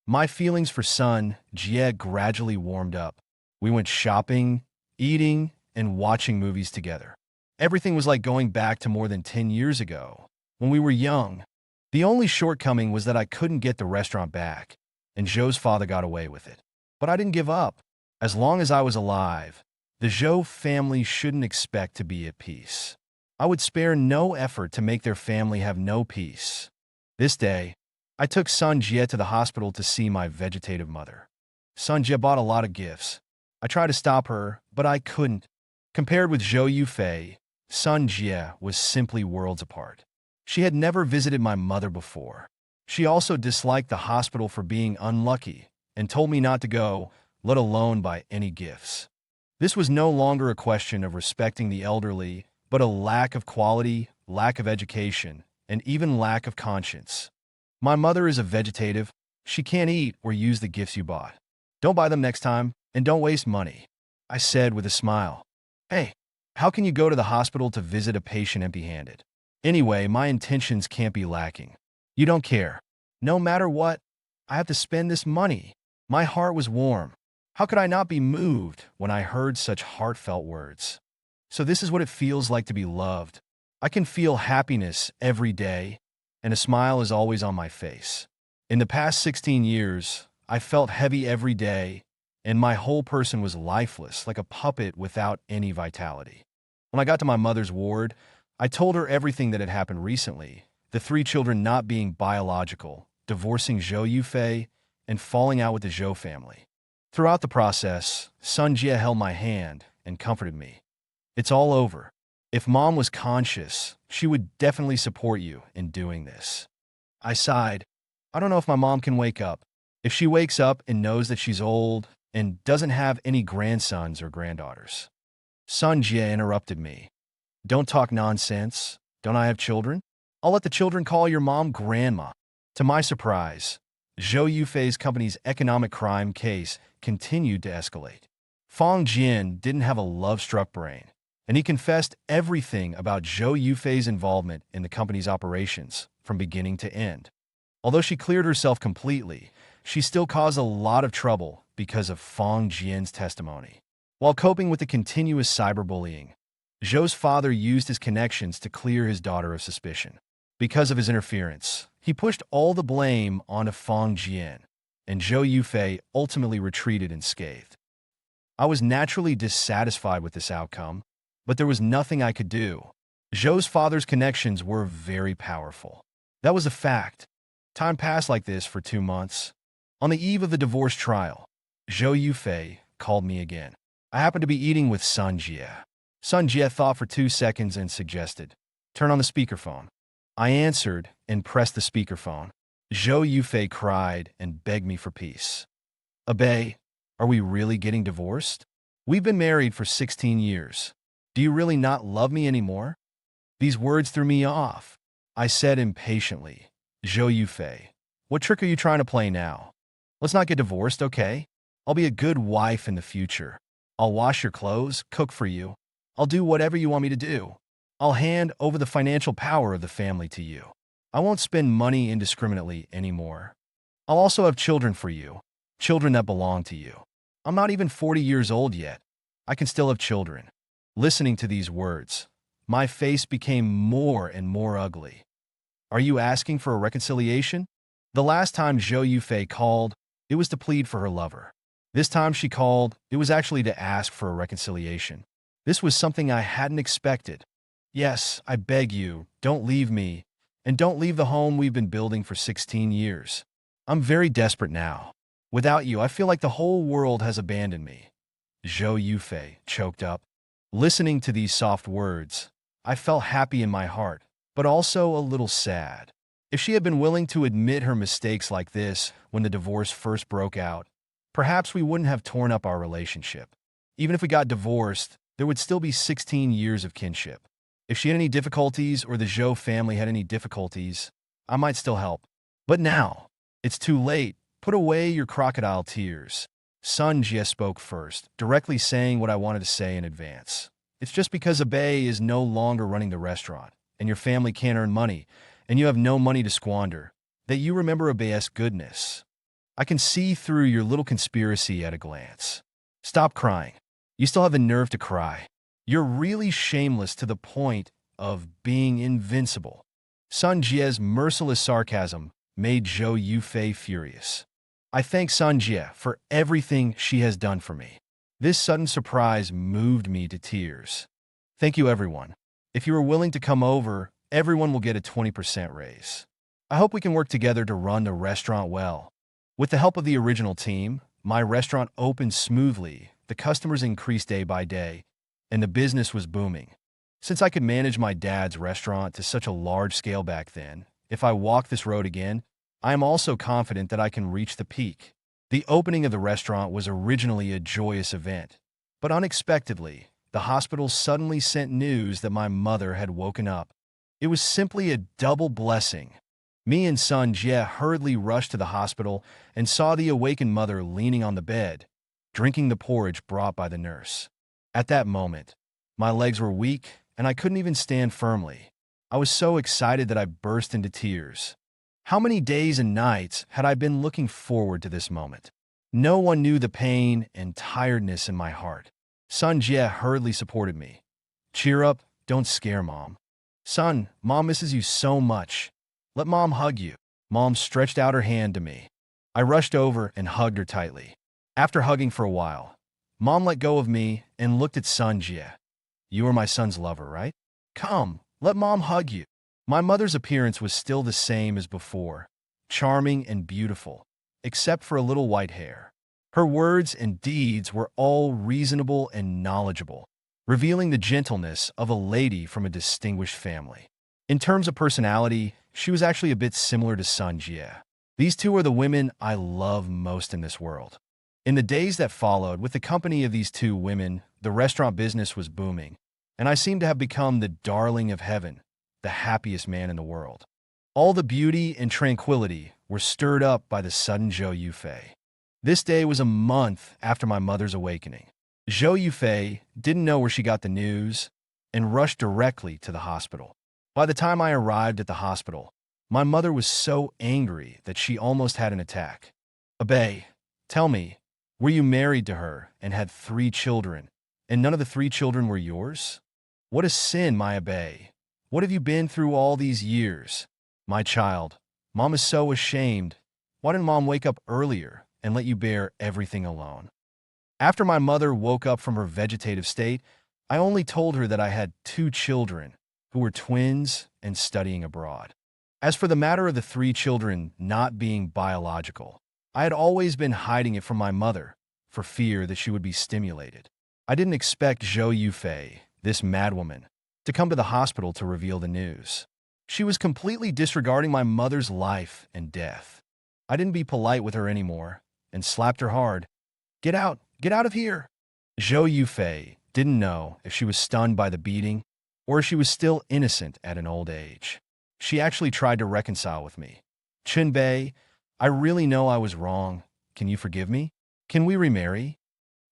My feelings for Sun Jie gradually warmed up. We went shopping, eating, and watching movies together. Everything was like going back to more than 10 years ago, when we were young. The only shortcoming was that I couldn't get the restaurant back, and Zhou's father got away with it. But I didn't give up. As long as I was alive, the Zhou family shouldn't expect to be at peace. I would spare no effort to make their family have no peace. This day, I took Sun Jie to the hospital to see my vegetative mother. Sun Jie bought a lot of gifts. I tried to stop her, but I couldn't. Compared with Zhou Yufei, Sun Jie was simply worlds apart. She had never visited my mother before. She also disliked the hospital for being unlucky and told me not to go, let alone buy any gifts. This was no longer a question of respecting the elderly, but a lack of quality, lack of education, and even lack of conscience. My mother is a vegetative. She can't eat or use the gifts you bought. Don't buy them next time, and don't waste money, I said with a smile. Hey, how can you go to the hospital to visit a patient empty-handed? Anyway, my intentions can't be lacking. You don't care. No matter what, I have to spend this money. My heart was warm. How could I not be moved when I heard such heartfelt words? So this is what it feels like to be loved. I can feel happiness every day, and a smile is always on my face. In the past 16 years, I felt heavy every day, and my whole person was lifeless, like a puppet without any vitality. When I got to my mother's ward, I told her everything that had happened recently, the 3 children not being biological, divorcing Zhou Yufei, and falling out with the Zhou family. Throughout the process, Sun Jie held my hand and comforted me. It's all over. If Mom was conscious, she would definitely support you in doing this. I sighed. I don't know if my mom can wake up. If she wakes up and knows that she's old and doesn't have any grandsons or granddaughters. Sun Jie interrupted me. Don't talk nonsense. Don't I have children? I'll let the children call your mom grandma. To my surprise, Zhou Yufei's company's economic crime case continued to escalate. Fang Jian didn't have a love-struck brain, and he confessed everything about Zhou Yufei's involvement in the company's operations from beginning to end. Although she cleared herself completely, she still caused a lot of trouble because of Fang Jian's testimony. While coping with the continuous cyberbullying, Zhou's father used his connections to clear his daughter of suspicion. Because of his interference, he pushed all the blame onto Fang Jian, and Zhou Yufei ultimately retreated unscathed. I was naturally dissatisfied with this outcome, but there was nothing I could do. Zhou's father's connections were very powerful. That was a fact. Time passed like this for 2 months. On the eve of the divorce trial, Zhou Yufei called me again. I happened to be eating with Sun Jie. Sun Jie thought for 2 seconds and suggested, "Turn on the speakerphone." I answered and pressed the speakerphone. Zhou Yufei cried and begged me for peace. Abe, are we really getting divorced? We've been married for 16 years. Do you really not love me anymore? These words threw me off. I said impatiently, Zhou Yufei, what trick are you trying to play now? Let's not get divorced, okay? I'll be a good wife in the future. I'll wash your clothes, cook for you. I'll do whatever you want me to do. I'll hand over the financial power of the family to you. I won't spend money indiscriminately anymore. I'll also have children for you, children that belong to you. I'm not even 40 years old yet. I can still have children. Listening to these words, my face became more and more ugly. Are you asking for a reconciliation? The last time Zhou Yufei called, it was to plead for her lover. This time she called, it was actually to ask for a reconciliation. This was something I hadn't expected. Yes, I beg you, don't leave me, and don't leave the home we've been building for 16 years. I'm very desperate now. Without you, I feel like the whole world has abandoned me. Zhou Yufei choked up. Listening to these soft words, I felt happy in my heart, but also a little sad. If she had been willing to admit her mistakes like this when the divorce first broke out, perhaps we wouldn't have torn up our relationship. Even if we got divorced, there would still be 16 years of kinship. If she had any difficulties or the Zhou family had any difficulties, I might still help. But now, it's too late. Put away your crocodile tears. Sun Jie spoke first, directly saying what I wanted to say in advance. It's just because Abe is no longer running the restaurant, and your family can't earn money, and you have no money to squander, that you remember Abe's goodness. I can see through your little conspiracy at a glance. Stop crying. You still have the nerve to cry. You're really shameless to the point of being invincible. Sun Jie's merciless sarcasm made Zhou Yufei furious. I thank Sun Jie for everything she has done for me. This sudden surprise moved me to tears. Thank you, everyone. If you are willing to come over, everyone will get a 20% raise. I hope we can work together to run the restaurant well. With the help of the original team, my restaurant opened smoothly, the customers increased day by day, and the business was booming. Since I could manage my dad's restaurant to such a large scale back then, if I walk this road again, I am also confident that I can reach the peak. The opening of the restaurant was originally a joyous event, but unexpectedly, the hospital suddenly sent news that my mother had woken up. It was simply a double blessing. Me and Sun Jie hurriedly rushed to the hospital and saw the awakened mother leaning on the bed, drinking the porridge brought by the nurse. At that moment, my legs were weak and I couldn't even stand firmly. I was so excited that I burst into tears. How many days and nights had I been looking forward to this moment? No one knew the pain and tiredness in my heart. Sun Jie hurriedly supported me. Cheer up, don't scare Mom. Son, Mom misses you so much. Let Mom hug you. Mom stretched out her hand to me. I rushed over and hugged her tightly. After hugging for a while, Mom let go of me and looked at Sun Jie. You are my son's lover, right? Come, let Mom hug you. My mother's appearance was still the same as before, charming and beautiful, except for a little white hair. Her words and deeds were all reasonable and knowledgeable, revealing the gentleness of a lady from a distinguished family. In terms of personality, she was actually a bit similar to Sun Jie. These two are the women I love most in this world. In the days that followed, with the company of these two women, the restaurant business was booming, and I seemed to have become the darling of heaven, the happiest man in the world. All the beauty and tranquility were stirred up by the sudden Zhou Yufei. This day was a month after my mother's awakening. Zhou Yufei didn't know where she got the news and rushed directly to the hospital. By the time I arrived at the hospital, my mother was so angry that she almost had an attack. Abe, tell me, were you married to her and had 3 children, and none of the 3 children were yours? What a sin, my Abe. What have you been through all these years? My child, Mom is so ashamed. Why didn't Mom wake up earlier and let you bear everything alone? After my mother woke up from her vegetative state, I only told her that I had 2 children who were twins and studying abroad. As for the matter of the 3 children not being biological, I had always been hiding it from my mother for fear that she would be stimulated. I didn't expect Zhou Yufei, this madwoman, to come to the hospital to reveal the news. She was completely disregarding my mother's life and death. I didn't be polite with her anymore, and slapped her hard. Get out of here! Zhou Yufei didn't know if she was stunned by the beating or if she was still innocent at an old age. She actually tried to reconcile with me. Qinbei, I really know I was wrong. Can you forgive me? Can we remarry?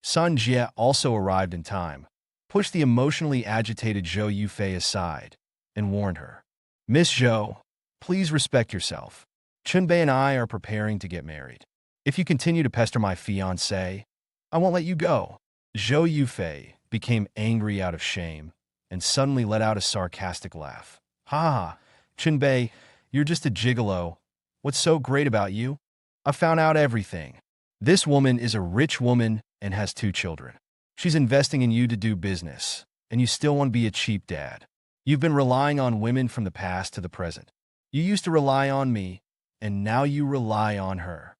Sun Jie also arrived in time, pushed the emotionally agitated Zhou Yufei aside, and warned her. Miss Zhou, please respect yourself. Qinbei and I are preparing to get married. If you continue to pester my fiancé, I won't let you go. Zhou Yufei became angry out of shame and suddenly let out a sarcastic laugh. Ha ha, Qinbei, you're just a gigolo. What's so great about you? I found out everything. This woman is a rich woman and has 2 children. She's investing in you to do business, and you still want to be a cheap dad. You've been relying on women from the past to the present. You used to rely on me, and now you rely on her.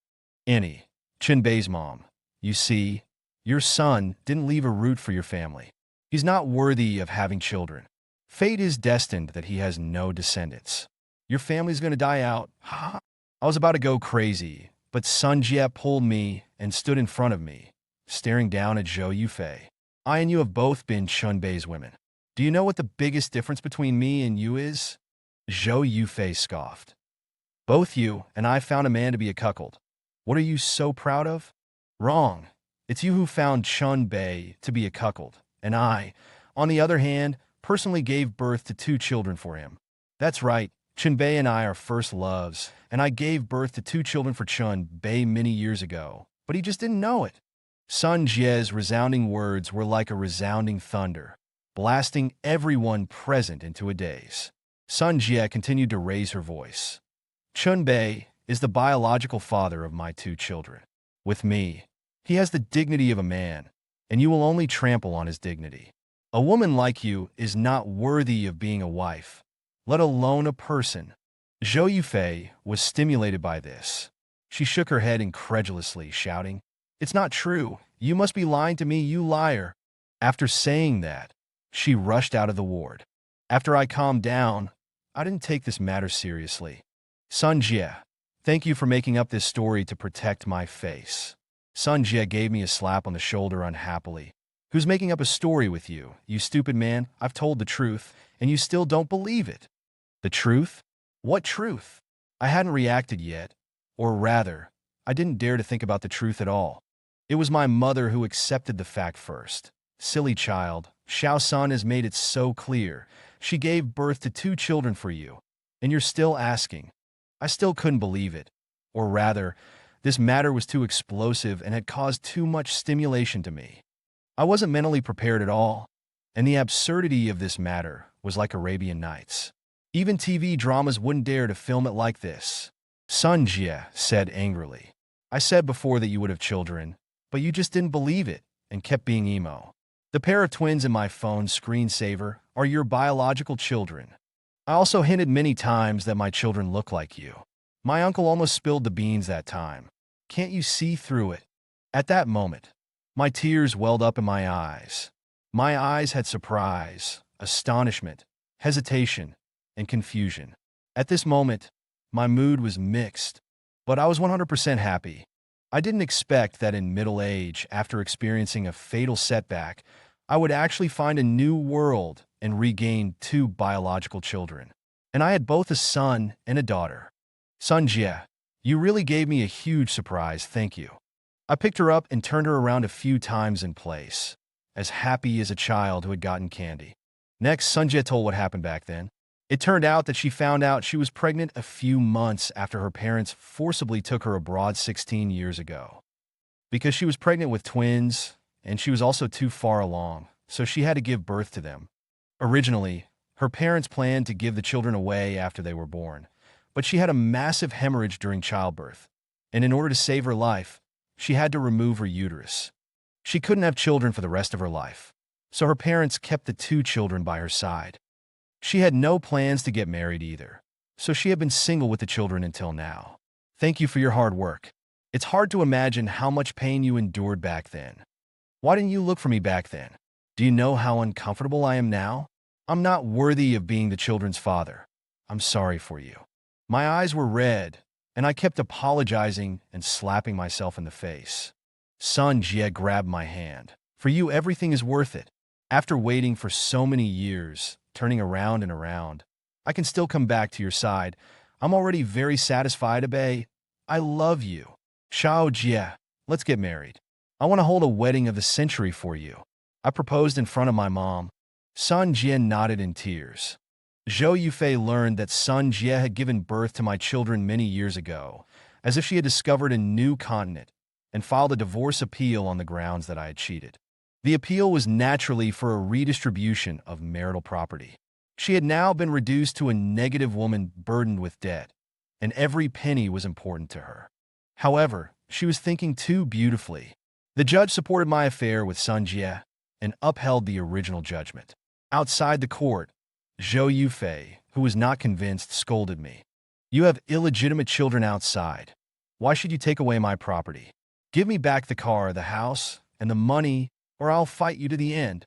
Annie, Qinbei's mom, you see, your son didn't leave a root for your family. He's not worthy of having children. Fate is destined that he has no descendants. Your family's going to die out. Ha! I was about to go crazy, but Sun Jie pulled me and stood in front of me, staring down at Zhou Yufei. I and you have both been Qinbei's women. Do you know what the biggest difference between me and you is? Zhou Yufei scoffed. Both you and I found a man to be a cuckold. What are you so proud of? Wrong. It's you who found Qinbei to be a cuckold, and I, on the other hand, personally gave birth to 2 children for him. That's right, Qinbei and I are first loves, and I gave birth to 2 children for Qinbei many years ago, but he just didn't know it. Sun Jie's resounding words were like a resounding thunder, blasting everyone present into a daze. Sun Jie continued to raise her voice. Qinbei is the biological father of my 2 children. With me, he has the dignity of a man, and you will only trample on his dignity. A woman like you is not worthy of being a wife, let alone a person. Zhou Yufei was stimulated by this. She shook her head incredulously, shouting, It's not true. You must be lying to me, you liar. After saying that, she rushed out of the ward. After I calmed down, I didn't take this matter seriously. Sun Jie, thank you for making up this story to protect my face. Sun Jie gave me a slap on the shoulder unhappily. Who's making up a story with you? You stupid man, I've told the truth, and you still don't believe it. The truth? What truth? I hadn't reacted yet, or rather, I didn't dare to think about the truth at all. It was my mother who accepted the fact first. Silly child, Xiao Sun has made it so clear. She gave birth to 2 children for you, and you're still asking. I still couldn't believe it. Or rather, this matter was too explosive and had caused too much stimulation to me. I wasn't mentally prepared at all, and the absurdity of this matter was like Arabian Nights. Even TV dramas wouldn't dare to film it like this. Sun Jie said angrily. I said before that you would have children, but you just didn't believe it and kept being emo. The pair of twins in my phone's screensaver are your biological children. I also hinted many times that my children look like you. My uncle almost spilled the beans that time. Can't you see through it? At that moment, my tears welled up in my eyes. My eyes had surprise, astonishment, hesitation, and confusion. At this moment, my mood was mixed, but I was 100% happy. I didn't expect that in middle age, after experiencing a fatal setback, I would actually find a new world and regain 2 biological children. And I had both a son and a daughter. Sun Jie, you really gave me a huge surprise, thank you. I picked her up and turned her around a few times in place, as happy as a child who had gotten candy. Next, Sun Jie told what happened back then. It turned out that she found out she was pregnant a few months after her parents forcibly took her abroad 16 years ago. Because she was pregnant with twins, and she was also too far along, so she had to give birth to them. Originally, her parents planned to give the children away after they were born, but she had a massive hemorrhage during childbirth, and in order to save her life, she had to remove her uterus. She couldn't have children for the rest of her life, so her parents kept the 2 children by her side. She had no plans to get married either, so she had been single with the children until now. Thank you for your hard work. It's hard to imagine how much pain you endured back then. Why didn't you look for me back then? Do you know how uncomfortable I am now? I'm not worthy of being the children's father. I'm sorry for you. My eyes were red, and I kept apologizing and slapping myself in the face. Sun Jie grabbed my hand. For you, everything is worth it. After waiting for so many years, turning around and around, I can still come back to your side. I'm already very satisfied, Abe. I love you. Xiao Jie, let's get married. I want to hold a wedding of the century for you. I proposed in front of my mom. Sun Jie nodded in tears. Zhou Yufei learned that Sun Jie had given birth to my children many years ago, as if she had discovered a new continent, and filed a divorce appeal on the grounds that I had cheated. The appeal was naturally for a redistribution of marital property. She had now been reduced to a negative woman burdened with debt, and every penny was important to her. However, she was thinking too beautifully. The judge supported my affair with Sun Jie and upheld the original judgment. Outside the court, Zhou Yufei, who was not convinced, scolded me. You have illegitimate children outside. Why should you take away my property? Give me back the car, the house, and the money, or I'll fight you to the end.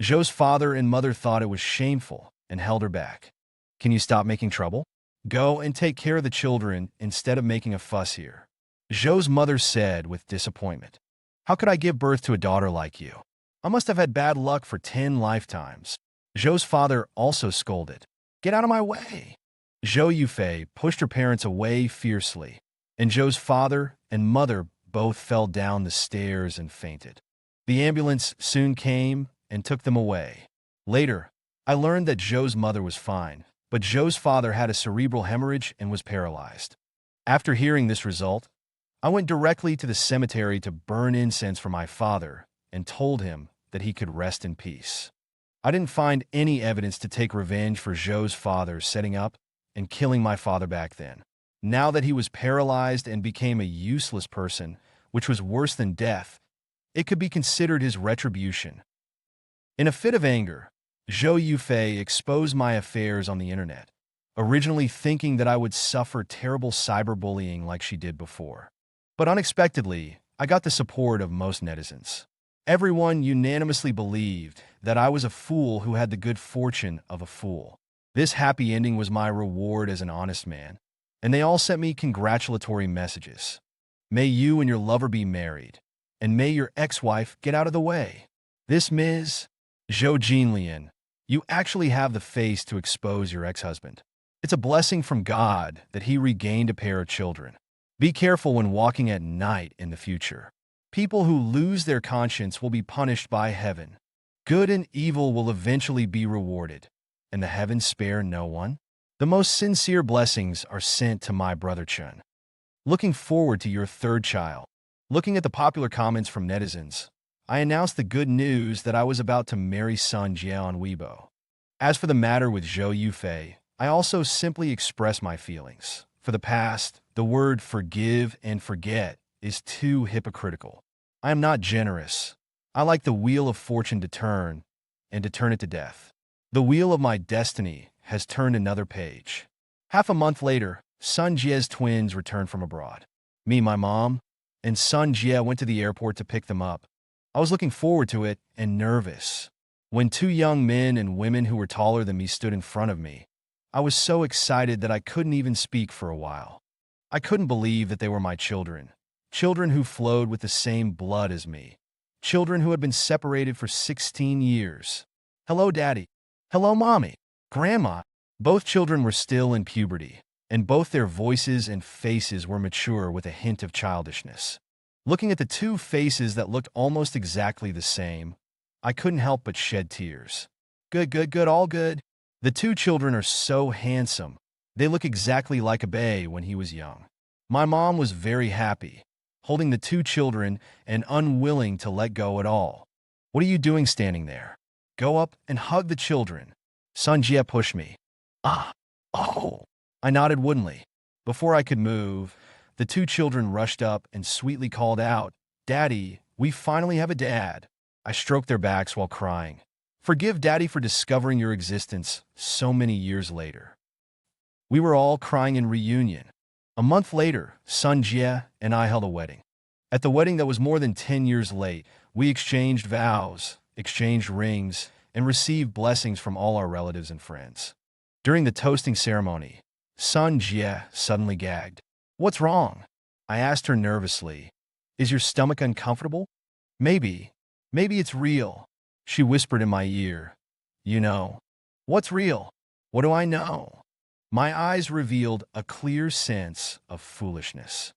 Zhou's father and mother thought it was shameful and held her back. Can you stop making trouble? Go and take care of the children instead of making a fuss here. Zhou's mother said with disappointment. How could I give birth to a daughter like you? I must have had bad luck for 10 lifetimes. Zhou's father also scolded. Get out of my way. Zhou Yufei pushed her parents away fiercely, and Zhou's father and mother both fell down the stairs and fainted. The ambulance soon came and took them away. Later, I learned that Zhou's mother was fine, but Zhou's father had a cerebral hemorrhage and was paralyzed. After hearing this result, I went directly to the cemetery to burn incense for my father and told him that he could rest in peace. I didn't find any evidence to take revenge for Zhou's father setting up and killing my father back then. Now that he was paralyzed and became a useless person, which was worse than death, it could be considered his retribution. In a fit of anger, Zhou Yufei exposed my affairs on the internet, originally thinking that I would suffer terrible cyberbullying like she did before. But unexpectedly, I got the support of most netizens. Everyone unanimously believed that I was a fool who had the good fortune of a fool. This happy ending was my reward as an honest man, and they all sent me congratulatory messages. May you and your lover be married, and may your ex-wife get out of the way. This Ms. Zhou Jinlian, you actually have the face to expose your ex-husband. It's a blessing from God that he regained a pair of children. Be careful when walking at night in the future. People who lose their conscience will be punished by heaven. Good and evil will eventually be rewarded, and the heavens spare no one. The most sincere blessings are sent to my brother Chen. Looking forward to your third child. Looking at the popular comments from netizens, I announced the good news that I was about to marry Sun Jie on Weibo. As for the matter with Zhou Yufei, I also simply express my feelings. For the past, the word forgive and forget is too hypocritical. I am not generous. I like the wheel of fortune to turn, and to turn it to death. The wheel of my destiny has turned another page. Half a month later, Sun Jie's twins returned from abroad. Me, my mom, and Sun Jie went to the airport to pick them up. I was looking forward to it and nervous. When two young men and women who were taller than me stood in front of me, I was so excited that I couldn't even speak for a while. I couldn't believe that they were my children. Children who flowed with the same blood as me. Children who had been separated for 16 years. Hello, Daddy. Hello, Mommy. Grandma. Both children were still in puberty, and both their voices and faces were mature with a hint of childishness. Looking at the two faces that looked almost exactly the same, I couldn't help but shed tears. Good, all good. The two children are so handsome. They look exactly like Abe when he was young. My mom was very happy, holding the two children and unwilling to let go at all. What are you doing standing there? Go up and hug the children. Sun Jie pushed me. Oh. I nodded woodenly. Before I could move, the two children rushed up and sweetly called out, Daddy, we finally have a dad. I stroked their backs while crying. Forgive Daddy for discovering your existence so many years later. We were all crying in reunion. A month later, Sun Jie and I held a wedding. At the wedding that was more than 10 years late, we exchanged vows, exchanged rings, and received blessings from all our relatives and friends. During the toasting ceremony, Sun Jie suddenly gagged. What's wrong? I asked her nervously. Is your stomach uncomfortable? Maybe. Maybe it's real. She whispered in my ear. You know. What's real? What do I know? My eyes revealed a clear sense of foolishness.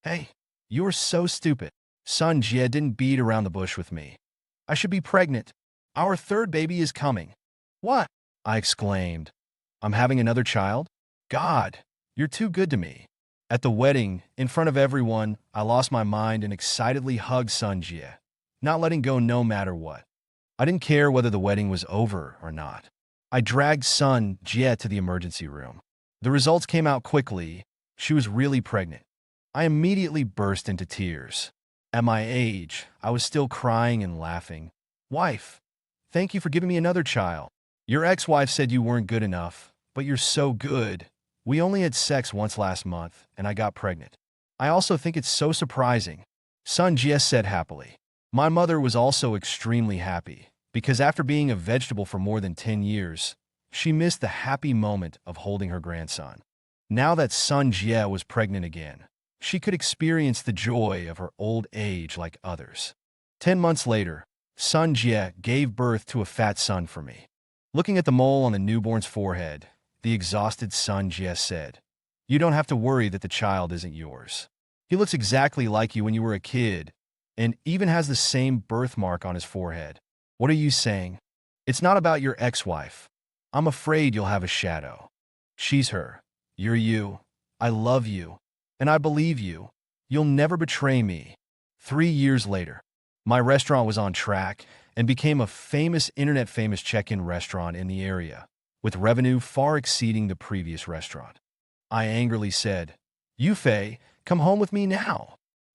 Hey, you're so stupid. Sun Jie didn't beat around the bush with me. I should be pregnant. Our third baby is coming. What? I exclaimed. I'm having another child? God, you're too good to me. At the wedding, in front of everyone, I lost my mind and excitedly hugged Sun Jie, not letting go no matter what. I didn't care whether the wedding was over or not. I dragged Sun Jie to the emergency room. The results came out quickly. She was really pregnant. I immediately burst into tears. At my age, I was still crying and laughing. Wife, thank you for giving me another child. Your ex-wife said you weren't good enough, but you're so good. We only had sex once last month, and I got pregnant. I also think it's so surprising. Sun Jie said happily. My mother was also extremely happy, because after being a vegetable for more than 10 years, she missed the happy moment of holding her grandson. Now that Sun Jie was pregnant again, she could experience the joy of her old age like others. 10 months later, Sun Jie gave birth to a fat son for me. Looking at the mole on the newborn's forehead, the exhausted Sun Jie said, You don't have to worry that the child isn't yours. He looks exactly like you when you were a kid, and even has the same birthmark on his forehead. What are you saying? It's not about your ex-wife. I'm afraid you'll have a shadow. She's her. You're you. I love you. And I believe you. You'll never betray me. 3 years later, my restaurant was on track and became a famous internet-famous check-in restaurant in the area, with revenue far exceeding the previous restaurant. I angrily said, Yufei, come home with me now.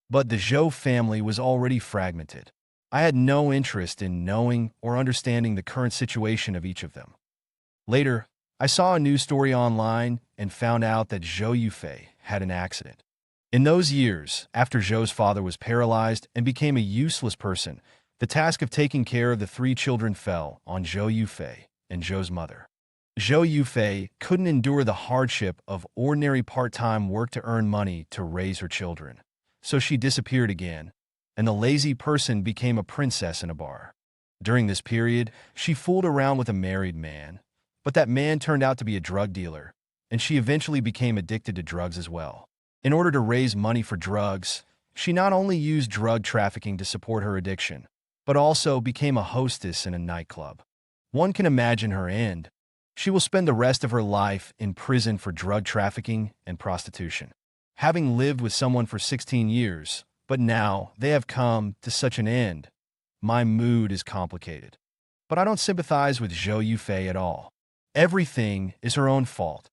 But the Zhou family was already fragmented. I had no interest in knowing or understanding the current situation of each of them. Later, I saw a news story online and found out that Zhou Yufei had an accident. In those years, after Zhou's father was paralyzed and became a useless person, the task of taking care of the 3 children fell on Zhou Yufei and Zhou's mother. Zhou Yufei couldn't endure the hardship of ordinary part-time work to earn money to raise her children, so she disappeared again, and the lazy person became a princess in a bar. During this period, she fooled around with a married man, but that man turned out to be a drug dealer, and she eventually became addicted to drugs as well. In order to raise money for drugs, she not only used drug trafficking to support her addiction, but also became a hostess in a nightclub. One can imagine her end. She will spend the rest of her life in prison for drug trafficking and prostitution. Having lived with someone for 16 years, but now they have come to such an end, my mood is complicated. But I don't sympathize with Zhou Yufei at all. Everything is her own fault.